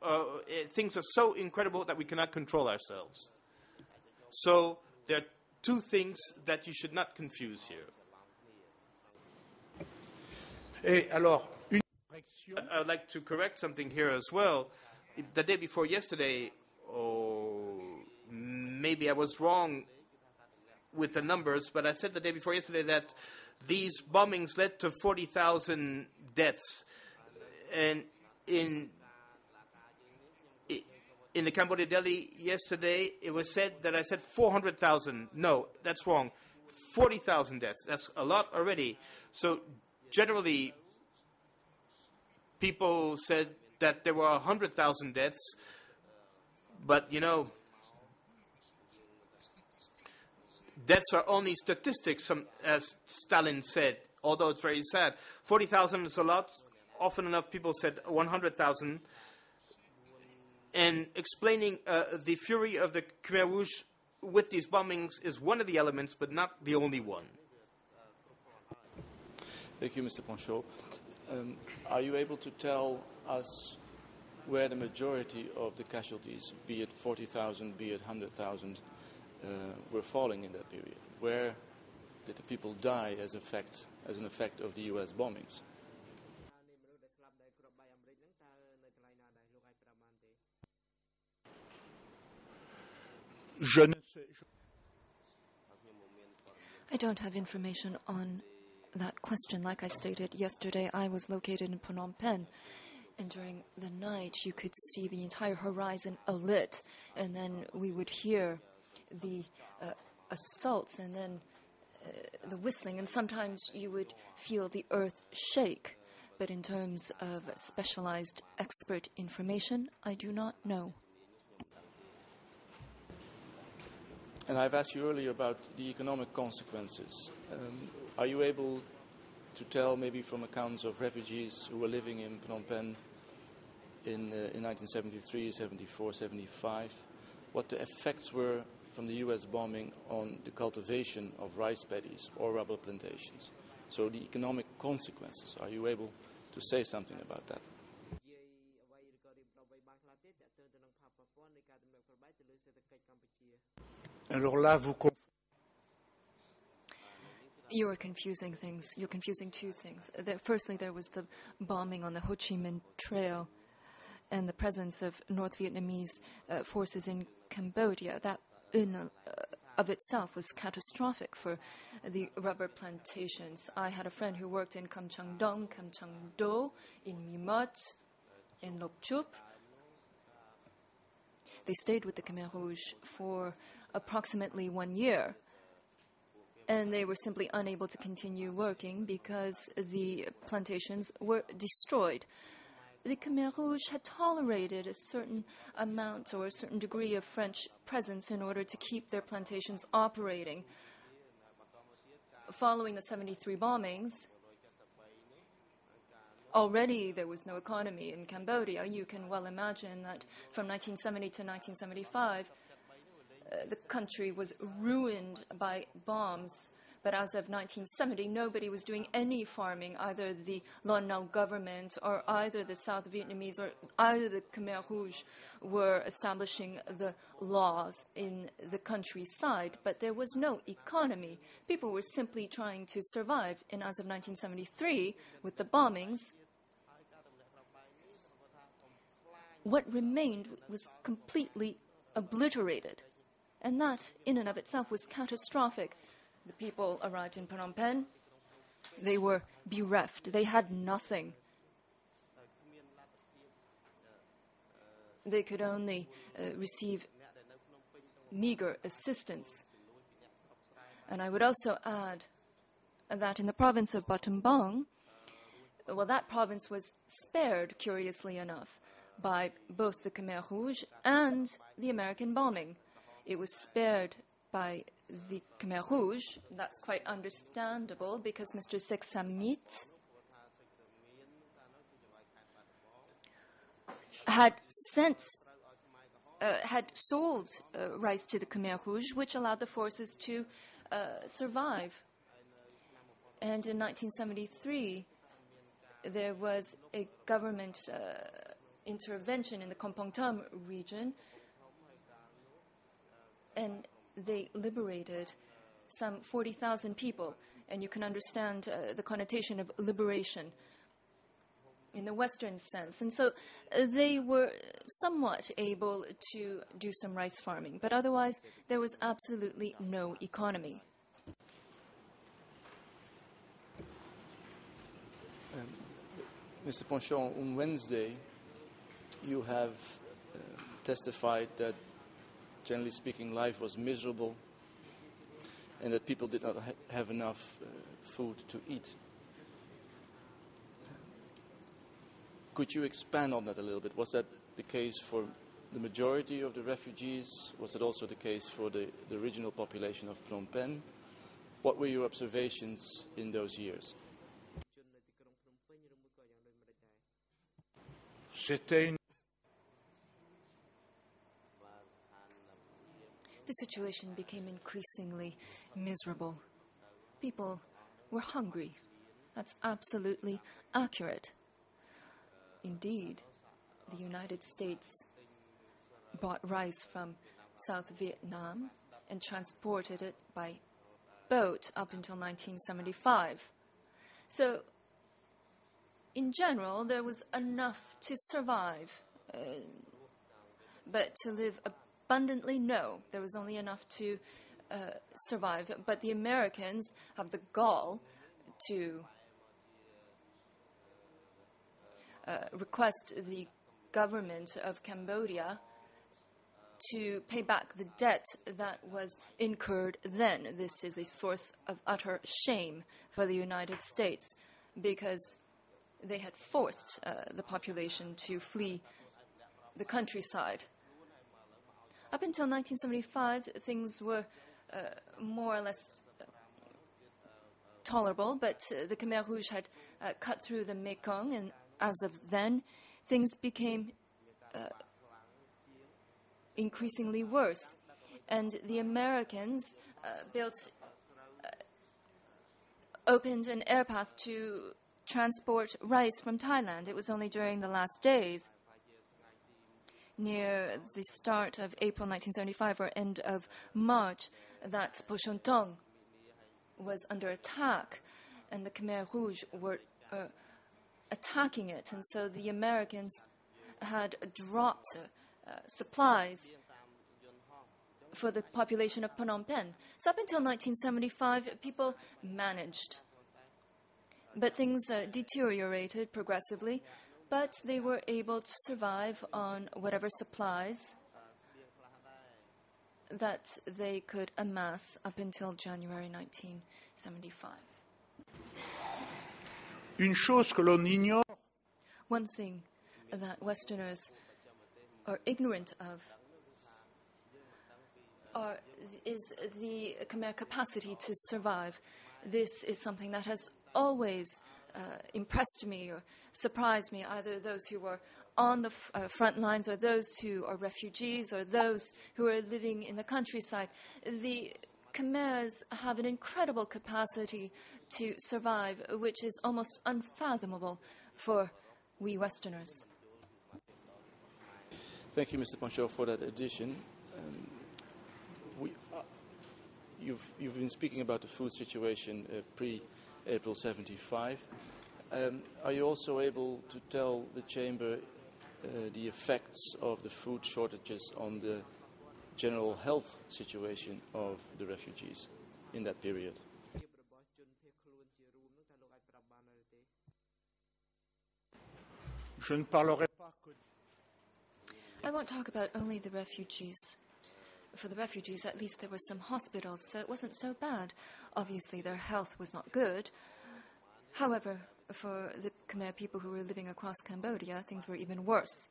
things are so incredible that we cannot control ourselves. So there are two things that you should not confuse here. I would like to correct something here as well. The day before yesterday, maybe I was wrong with the numbers, but I said the day before yesterday that these bombings led to 40,000 deaths. And in the Cambodia Delhi yesterday, it was said that I said 400,000. No, that's wrong. 40,000 deaths. That's a lot already. So generally, people said that there were 100,000 deaths. But, you know, deaths are only statistics, as Stalin said, although it's very sad. 40,000 is a lot. Often enough, people said 100,000. And explaining the fury of the Khmer Rouge with these bombings is one of the elements, but not the only one. Thank you, Mr. Ponchot. Are you able to tell us where the majority of the casualties, be it 40,000, be it 100,000, were falling in that period? Where did the people die as an effect of the U.S. bombings? I don't have information on that question. Like I stated yesterday, I was located in Phnom Penh, and during the night you could see the entire horizon alit, and then we would hear the assaults and then the whistling, and sometimes you would feel the earth shake. But in terms of specialized expert information, I do not know. And I've asked you earlier about the economic consequences. Are you able to tell, maybe from accounts of refugees who were living in Phnom Penh in 1973, 74, 75, what the effects were from the U.S. bombing on the cultivation of rice paddies or rubber plantations? So the economic consequences, are you able to say something about that? You are confusing things. You're confusing two things. Firstly, there was the bombing on the Ho Chi Minh Trail and the presence of North Vietnamese forces in Cambodia. That in of itself was catastrophic for the rubber plantations. I had a friend who worked in Kam Chang Dong, Kam Chang Do, in Mimot, in Lop Chup. They stayed with the Khmer Rouge for approximately 1 year, and they were simply unable to continue working because the plantations were destroyed. The Khmer Rouge had tolerated a certain amount or a certain degree of French presence in order to keep their plantations operating. Following the 73 bombings, already there was no economy in Cambodia. You can well imagine that from 1970 to 1975, the country was ruined by bombs. But as of 1970, nobody was doing any farming. Either the Lon Nol government or either the South Vietnamese or either the Khmer Rouge were establishing the laws in the countryside. But there was no economy. People were simply trying to survive. And as of 1973, with the bombings, what remained was completely obliterated. And that, in and of itself, was catastrophic. The people arrived in Phnom Penh. They were bereft. They had nothing. They could only receive meager assistance. And I would also add that in the province of Battambang, well, that province was spared, curiously enough, by both the Khmer Rouge and the American bombing. It was spared by the Khmer Rouge. That's quite understandable because Mr. Seksamit had sold rice to the Khmer Rouge, which allowed the forces to survive. And in 1973, there was a government intervention in the Kompong Thom region, and they liberated some 40,000 people. And you can understand the connotation of liberation. in the Western sense. And so they were somewhat able to do some rice farming, but otherwise there was absolutely no economy. Mr. Ponchon, on Wednesday, you have testified that, generally speaking, life was miserable and that people did not have enough food to eat. Could you expand on that a little bit? Was that the case for the majority of the refugees? Was it also the case for the original population of Phnom Penh? What were your observations in those years? The situation became increasingly miserable. People were hungry. That's absolutely accurate. Indeed, the United States bought rice from South Vietnam and transported it by boat up until 1975. So, in general, there was enough to survive, but to live abundantly, no. There was only enough to survive. But the Americans have the gall to request the government of Cambodia to pay back the debt that was incurred then. This is a source of utter shame for the United States because they had forced the population to flee the countryside. Up until 1975, things were more or less tolerable, but the Khmer Rouge had cut through the Mekong, and as of then, things became increasingly worse. And the Americans opened an air path to transport rice from Thailand. It was only during the last days, near the start of April 1975 or end of March, that Pochontong was under attack, and the Khmer Rouge were attacking it. And so the Americans had dropped supplies for the population of Phnom Penh. So up until 1975, people managed. But things deteriorated progressively, but they were able to survive on whatever supplies that they could amass up until January 1975. One thing that Westerners are ignorant of is the Khmer capacity to survive. This is something that has always impressed me or surprised me, either those who were on the front lines or those who are refugees or those who are living in the countryside. The Khmers have an incredible capacity to survive, which is almost unfathomable for we Westerners. Thank you, Mr. Ponchon, for that addition. You've been speaking about the food situation pre-April 75. Are you also able to tell the Chamber the effects of the food shortages on the general health situation of the refugees in that period? I won't talk about only the refugees. For the refugees, at least there were some hospitals, so it wasn't so bad. Obviously, their health was not good. However, for the Khmer people who were living across Cambodia, things were even worse.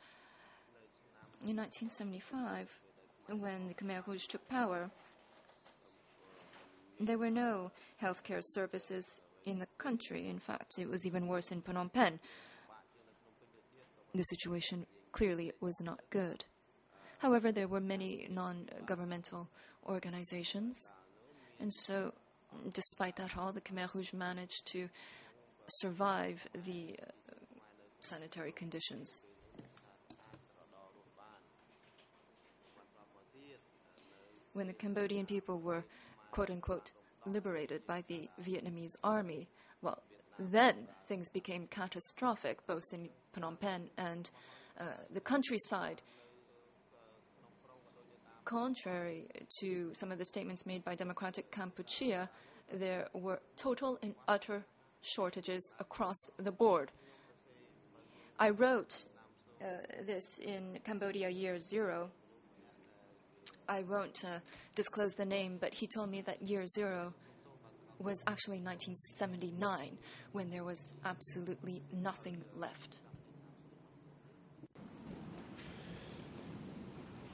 In 1975, when the Khmer Rouge took power, there were no healthcare services in the country. In fact, it was even worse in Phnom Penh. The situation clearly was not good. However, there were many non-governmental organizations, and so despite that all, the Khmer Rouge managed to survive the sanitary conditions. When the Cambodian people were, quote-unquote, liberated by the Vietnamese army, well, then things became catastrophic, both in Phnom Penh and the countryside. Contrary to some of the statements made by Democratic Kampuchea, there were total and utter shortages across the board. I wrote this in Cambodia Year Zero. I won't disclose the name, but he told me that Year Zero was actually 1979, when there was absolutely nothing left.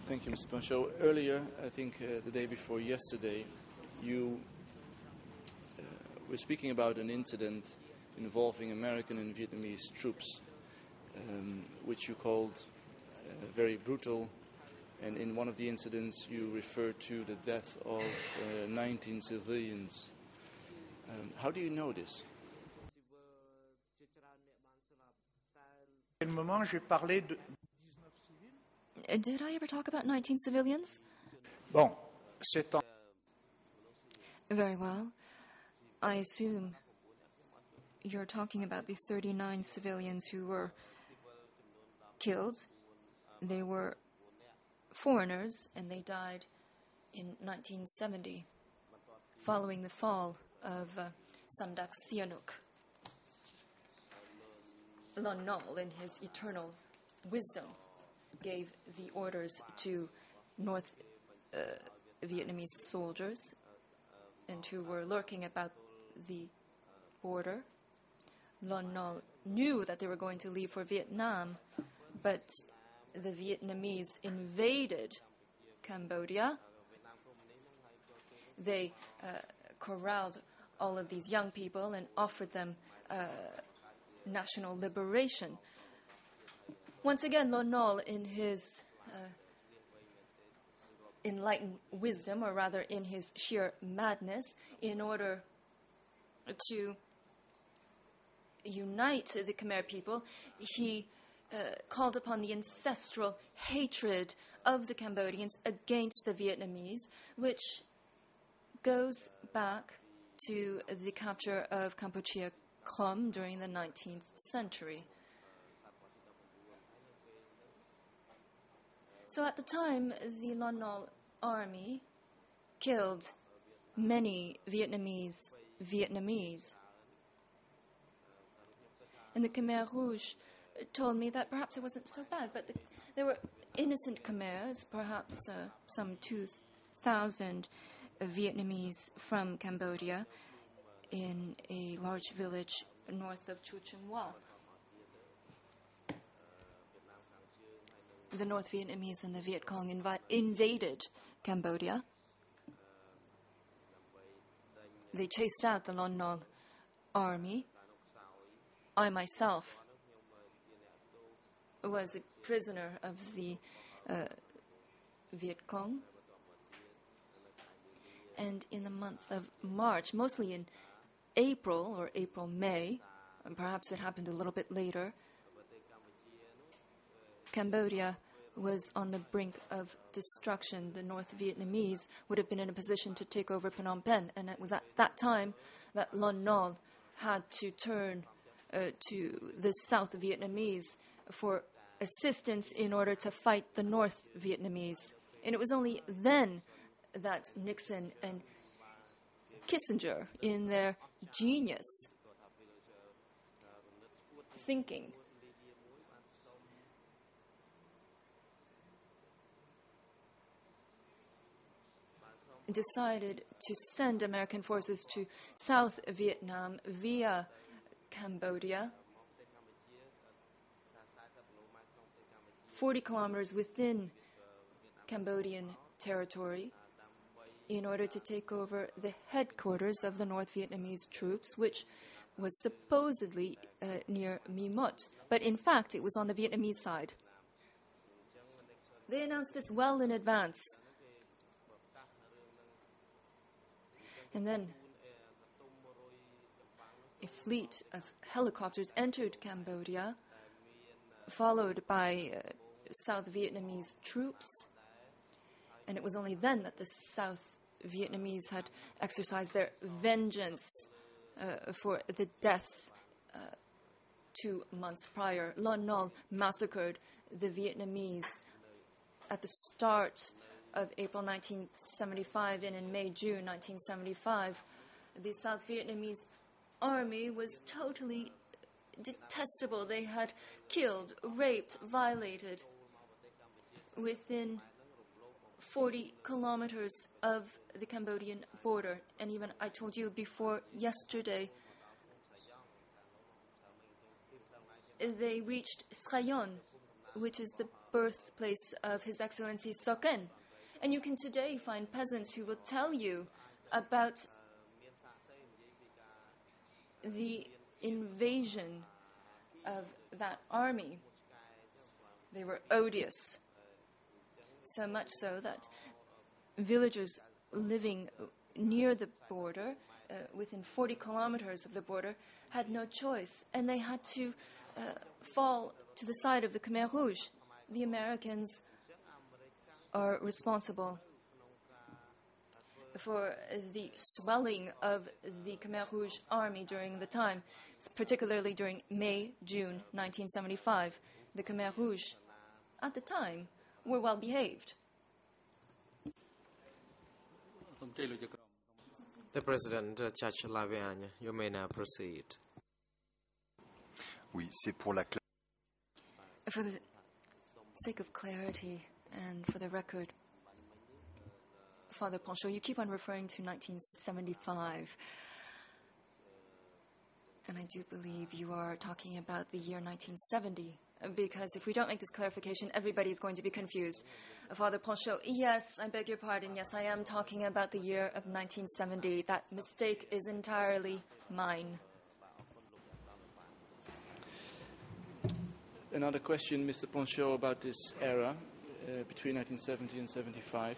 Thank you, Mr. Pancho. Earlier, I think the day before yesterday, you were speaking about an incident involving American and Vietnamese troops, which you called very brutal. And in one of the incidents, you referred to the death of 19 civilians. How do you know this? Did I ever talk about 19 civilians? Bon, Very well. I assume you're talking about the 39 civilians who were killed. They were foreigners, and they died in 1970, following the fall of Samdak Sihanouk. Lon Nol, in his eternal wisdom, gave the orders to North Vietnamese soldiers and who were lurking about the border. Lon Nol knew that they were going to leave for Vietnam, but the Vietnamese invaded Cambodia. They corralled all of these young people and offered them national liberation. Once again, Lon Nol, in his enlightened wisdom, or rather in his sheer madness, in order to unite the Khmer people, he called upon the ancestral hatred of the Cambodians against the Vietnamese, which goes back to the capture of Kampuchea Krom during the 19th century. So at the time, the Lon Nol army killed many Vietnamese. And the Khmer Rouge told me that perhaps it wasn't so bad, but there were innocent Khmers, perhaps some 2,000 Vietnamese from Cambodia in a large village north of Chu Chin Hoa. The North Vietnamese and the Viet Cong invaded Cambodia. They chased out the Lon Nol army. I myself was a prisoner of the Viet Cong. And in the month of March, mostly in April or April-May, and perhaps it happened a little bit later, Cambodia was on the brink of destruction. The North Vietnamese would have been in a position to take over Phnom Penh, and it was at that time that Lon Nol had to turn to the South Vietnamese for assistance in order to fight the North Vietnamese. And it was only then that Nixon and Kissinger, in their genius thinking, decided to send American forces to South Vietnam via Cambodia, 40 kilometers within Cambodian territory, in order to take over the headquarters of the North Vietnamese troops, which was supposedly near My Mot. But in fact, it was on the Vietnamese side. They announced this well in advance. And then a fleet of helicopters entered Cambodia, followed by South Vietnamese troops. And it was only then that the South Vietnamese had exercised their vengeance for the deaths 2 months prior. Lon Nol massacred the Vietnamese at the start of April 1975, and in May, June 1975, the South Vietnamese army was totally detestable. They had killed, raped, violated within 40 kilometers of the Cambodian border. And even I told you before yesterday, they reached Srayon, which is the birthplace of His Excellency Soken. And you can today find peasants who will tell you about the invasion of that army. They were odious, so much so that villagers living near the border, within 40 kilometers of the border, had no choice, and they had to fall to the side of the Khmer Rouge. The Americans are responsible for the swelling of the Khmer Rouge army during the time, particularly during May, June 1975. The Khmer Rouge, at the time, were well behaved. The President, Judge Lavigne, you may now proceed. Oui, c'est pour la For the sake of clarity and for the record, Father Ponchot, you keep on referring to 1975. And I do believe you are talking about the year 1970. Because if we don't make this clarification, everybody's going to be confused. Father Ponchot, yes, I beg your pardon. Yes, I am talking about the year of 1970. That mistake is entirely mine. Another question, Mr. Ponchot, about this era between 1970 and 75.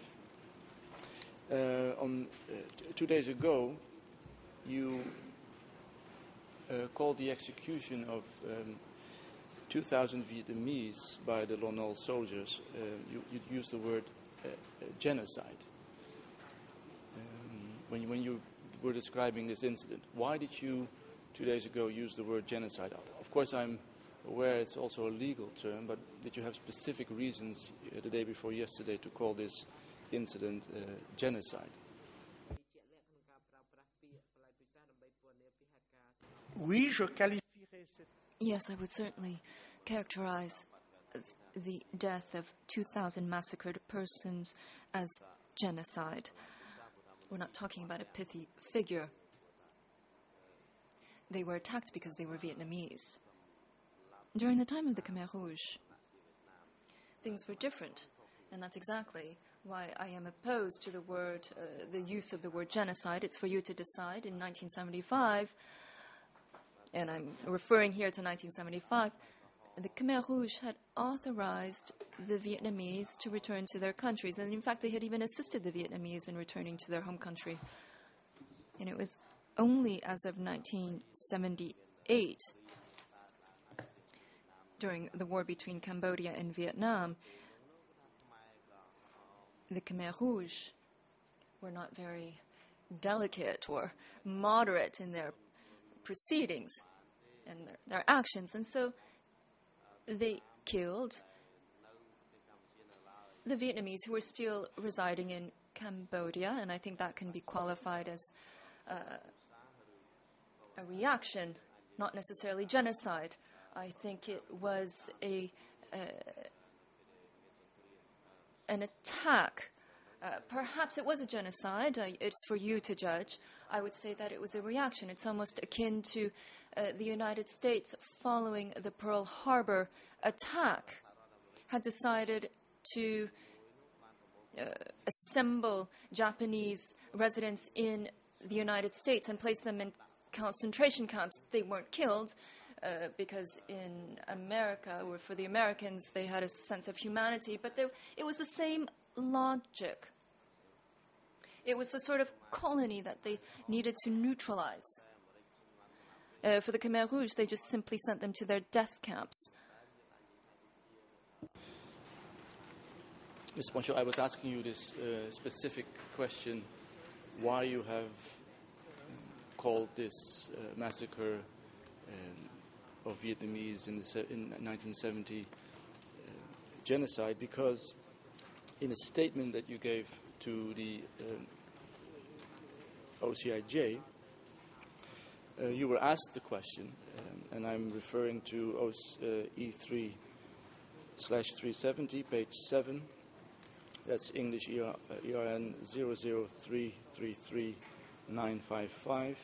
2 days ago, you called the execution of 2,000 Vietnamese by the Lon Nol soldiers. You used the word genocide when you were describing this incident. Why did you 2 days ago use the word genocide? Of course, I'm aware it's also a legal term, but did you have specific reasons the day before yesterday to call this incident genocide? Yes, I would certainly characterize the death of 2,000 massacred persons as genocide. We're not talking about a pithy figure. They were attacked because they were Vietnamese. During the time of the Khmer Rouge, things were different, and that's exactly why I am opposed to the use of the word genocide. It's for you to decide. In 1975, and I'm referring here to 1975, the Khmer Rouge had authorized the Vietnamese to return to their countries, and in fact they had even assisted the Vietnamese in returning to their home country. And it was only as of 1978, during the war between Cambodia and Vietnam, the Khmer Rouge were not very delicate or moderate in their proceedings and their actions. And so they killed the Vietnamese who were still residing in Cambodia, and I think that can be qualified as a reaction, not necessarily genocide. I think it was an attack. Perhaps it was a genocide. It's for you to judge. I would say that it was a reaction. It's almost akin to the United States following the Pearl Harbor attack had decided to assemble Japanese residents in the United States and place them in concentration camps. They weren't killed because in America, or for the Americans, they had a sense of humanity. But it was the same logic. It was a sort of colony that they needed to neutralize. For the Khmer Rouge, they just simply sent them to their death camps. Mr. Ponchot, I was asking you this specific question, why you have called this massacre of Vietnamese in 1970 genocide, because in a statement that you gave to the OCIJ, you were asked the question, and I'm referring to E3/370, page 7. That's English ERN 003333955,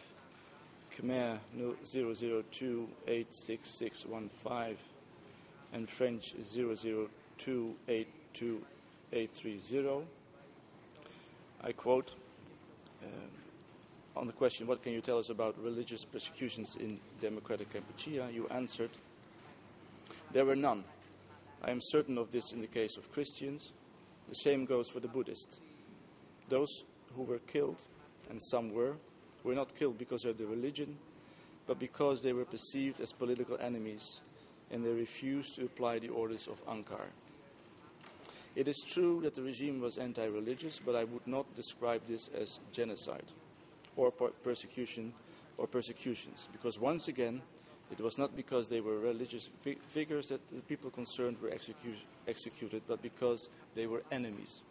Khmer 002866615, and French 002822830. I quote, on the question, what can you tell us about religious persecutions in democratic Kampuchea? You answered, there were none. I am certain of this in the case of Christians. The same goes for the Buddhists. Those who were killed, and some were not killed because of their religion, but because they were perceived as political enemies and they refused to apply the orders of Ankar. It is true that the regime was anti-religious, but I would not describe this as genocide or persecution or persecutions, because once again, it was not because they were religious figures that the people concerned were executed, but because they were enemies.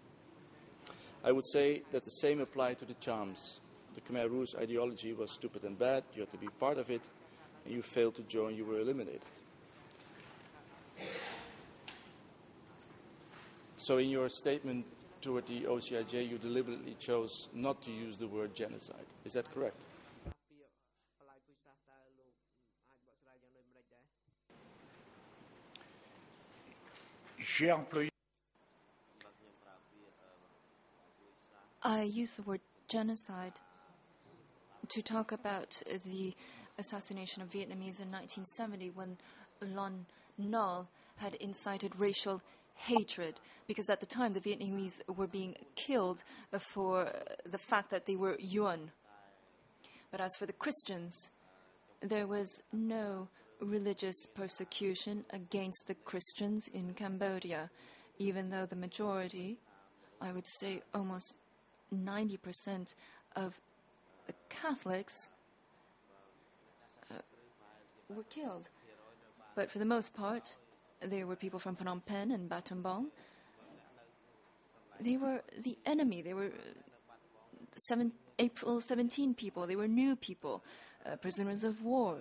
I would say that the same applied to the Chams. The Khmer Rouge ideology was stupid and bad. You had to be part of it, and you failed to join, you were eliminated. So in your statement toward the OCIJ, you deliberately chose not to use the word genocide. Is that correct? I use the word genocide to talk about the assassination of Vietnamese in 1970 when Lon Nol had incited racial hatred, because at the time the Vietnamese were being killed for the fact that they were Yuan. But as for the Christians, there was no religious persecution against the Christians in Cambodia, even though the majority, I would say almost 90% of the Catholics were killed. But for the most part, there were people from Phnom Penh and Battambang. They were the enemy. They were April 17 people. They were new people, prisoners of war.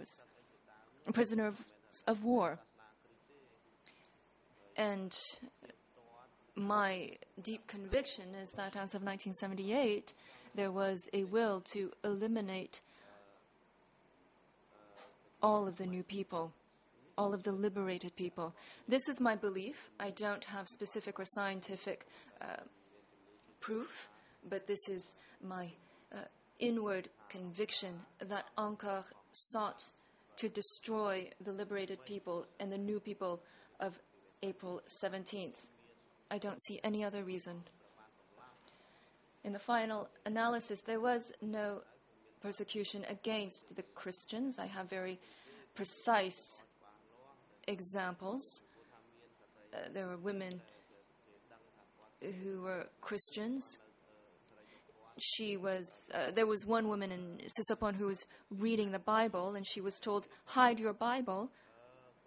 And my deep conviction is that as of 1978, there was a will to eliminate all of the new people, all of the liberated people. This is my belief. I don't have specific or scientific proof, but this is my inward conviction that Ankar sought to destroy the liberated people and the new people of April 17th. I don't see any other reason. In the final analysis, there was no persecution against the Christians. I have very precise examples. There were women who were Christians. There was one woman in Sisopon who was reading the Bible, and she was told, hide your Bible,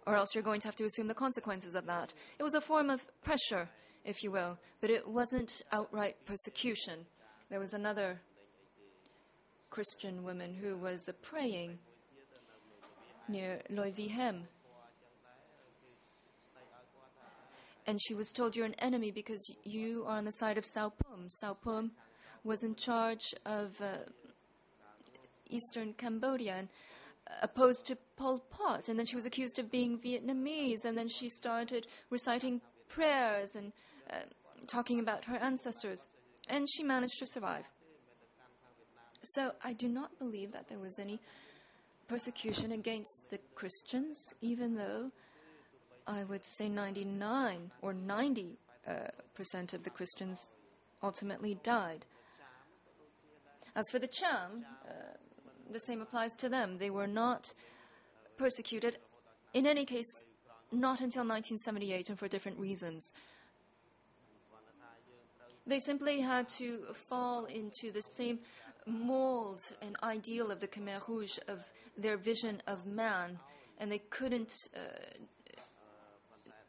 or else you're going to have to assume the consequences of that. It was a form of pressure, if you will, but it wasn't outright persecution. There was another Christian woman who was praying near Loy Vihem, and she was told, you're an enemy because you are on the side of Sao Pum. Sao Pum was in charge of eastern Cambodia and opposed to Pol Pot. And then she was accused of being Vietnamese. And then she started reciting prayers and talking about her ancestors. And she managed to survive. So I do not believe that there was any persecution against the Christians, even though I would say 99 or 90% of the Christians ultimately died. As for the Cham, the same applies to them. They were not persecuted, in any case, not until 1978, and for different reasons. They simply had to fall into the same mold an ideal of the Khmer Rouge, of their vision of man, and they couldn't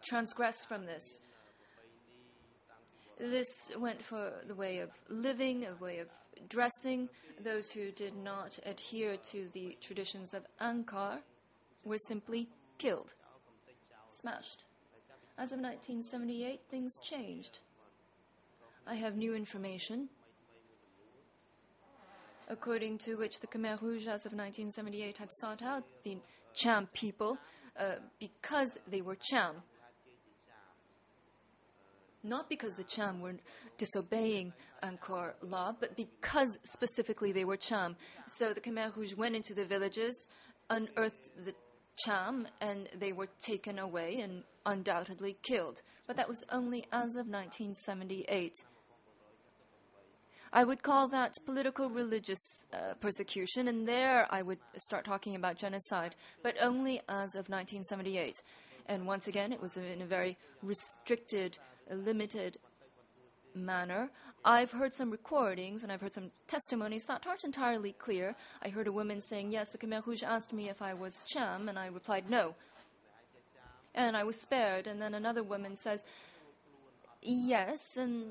transgress from this. This went for the way of living, a way of dressing. Those who did not adhere to the traditions of Angkar were simply killed, smashed. As of 1978, things changed. I have new information, according to which the Khmer Rouge, as of 1978, had sought out the Cham people because they were Cham. Not because the Cham were disobeying Angkor law, but because specifically they were Cham. So the Khmer Rouge went into the villages, unearthed the Cham, and they were taken away and undoubtedly killed. But that was only as of 1978. I would call that political religious persecution, and there I would start talking about genocide, but only as of 1978. And once again, it was in a very restricted, limited manner. I've heard some recordings and I've heard some testimonies that aren't entirely clear. I heard a woman saying, yes, the Khmer Rouge asked me if I was Cham, and I replied no. And I was spared. And then another woman says, yes, and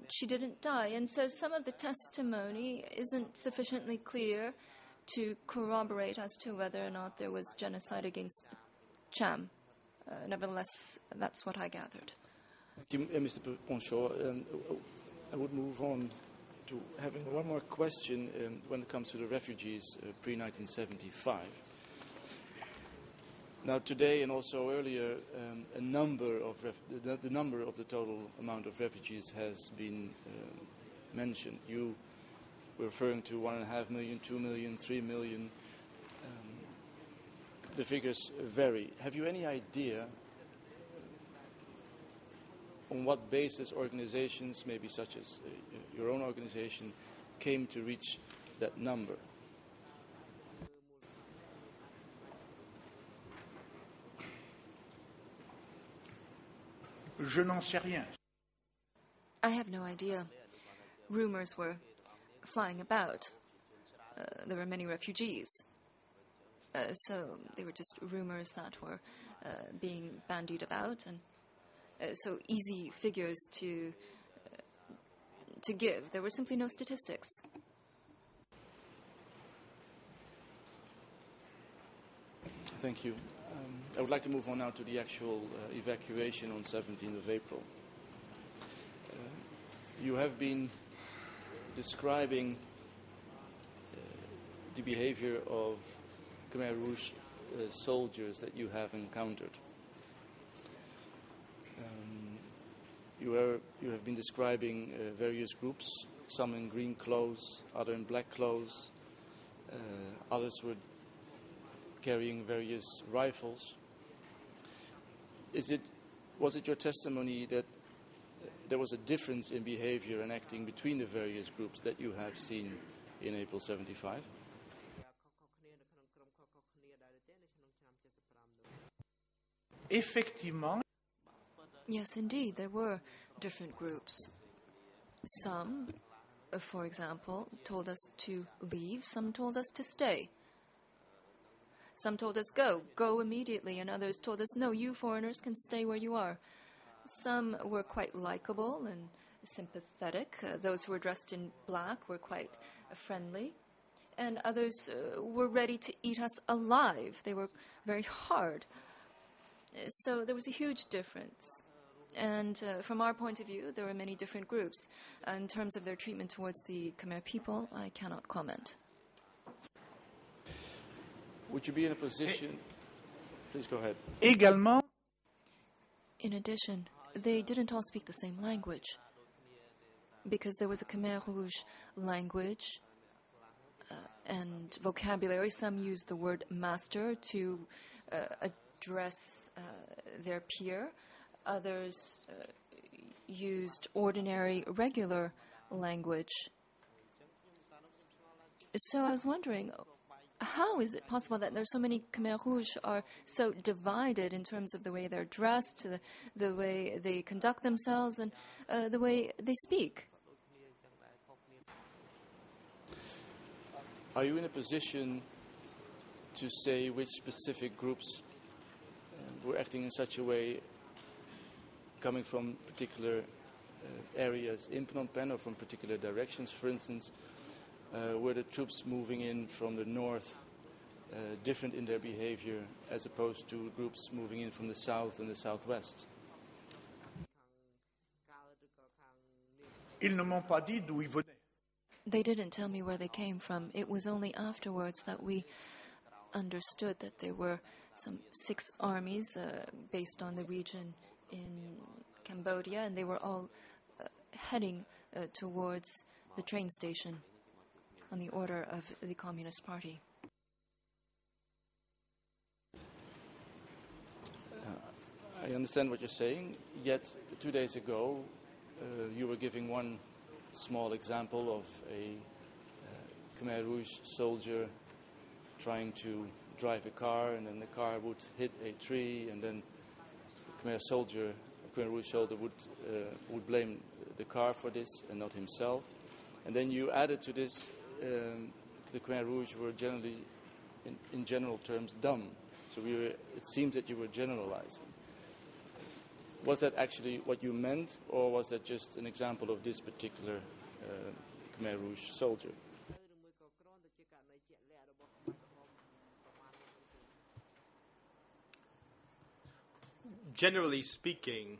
she didn't die. And so some of the testimony isn't sufficiently clear to corroborate as to whether or not there was genocide against the Cham. Nevertheless, that's what I gathered. Thank you, Mr. Ponchot. I would move on to having one more question when it comes to the refugees pre-1975. Now, today and also earlier, the number of the total amount of refugees has been mentioned. You were referring to 1.5 million, 2 million, 3 million. The figures vary. Have you any idea on what basis organizations, maybe such as your own organization, came to reach that number? Je n'en sais rien. I have no idea. Rumors were flying about. There were many refugees. So they were just rumors that were being bandied about, and so easy figures to give. There were simply no statistics. Thank you. I would like to move on now to the actual evacuation on 17th of April. You have been describing the behavior of Khmer Rouge soldiers that you have encountered. You have been describing various groups, some in green clothes, other in black clothes, others were carrying various rifles. Was it your testimony that there was a difference in behavior and acting between the various groups that you have seen in April 75? Effectivement. Yes, indeed, there were different groups. Some, for example, told us to leave. Some told us to stay. Some told us, go immediately, and others told us, no, you foreigners can stay where you are. Some were quite likable and sympathetic. Those who were dressed in black were quite friendly. And others were ready to eat us alive. They were very hard. So there was a huge difference. And from our point of view, there were many different groups. In terms of their treatment towards the Khmer people, I cannot comment. Would you be in a position... Please go ahead. Également. In addition, they didn't all speak the same language, because there was a Khmer Rouge language and vocabulary. Some used the word master to address their peer. Others used ordinary, regular language. So I was wondering, how is it possible that there's so many Khmer Rouge are so divided in terms of the way they're dressed, the way they conduct themselves, and the way they speak? Are you in a position to say which specific groups were acting in such a way, coming from particular areas in Phnom Penh or from particular directions? For instance, were the troops moving in from the north different in their behavior as opposed to groups moving in from the south and the southwest? Ils ne m'ont pas dit d'où ils venaient. They didn't tell me where they came from. It was only afterwards that we understood that there were some 6 armies based on the region in Cambodia, and they were all heading towards the train station on the order of the Communist Party. I understand what you're saying, yet 2 days ago you were giving one small example of a Khmer Rouge soldier trying to drive a car, and then the car would hit a tree, and then the Khmer Rouge soldier would blame the car for this and not himself. And then you added to this, the Khmer Rouge were generally, in general terms, dumb. So it seems that you were generalizing. Was that actually what you meant, or was that just an example of this particular Khmer Rouge soldier? Generally speaking,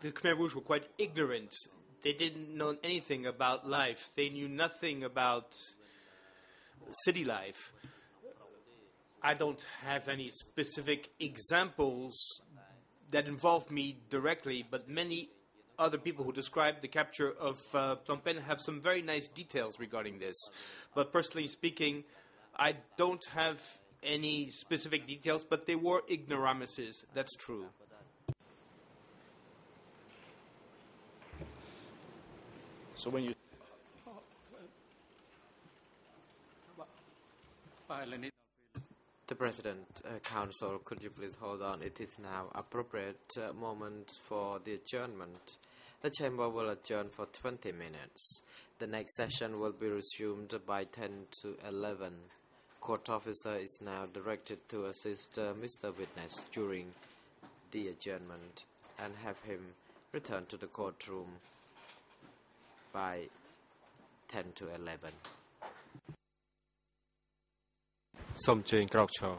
the Khmer Rouge were quite ignorant. They didn't know anything about life. They knew nothing about city life. I don't have any specific examples that involve me directly, but many other people who describe the capture of Phnom Penh have some very nice details regarding this. But personally speaking, I don't have any specific details, but they were ignoramuses. That's true. So when you... The President, Council, could you please hold on? It is now appropriate moment for the adjournment. The Chamber will adjourn for 20 minutes. The next session will be resumed by 10 to 11. Court officer is now directed to assist Mr. Witness during the adjournment and have him return to the courtroom by 10 to 11. សូមអញ្ជើញក្រោកឈរ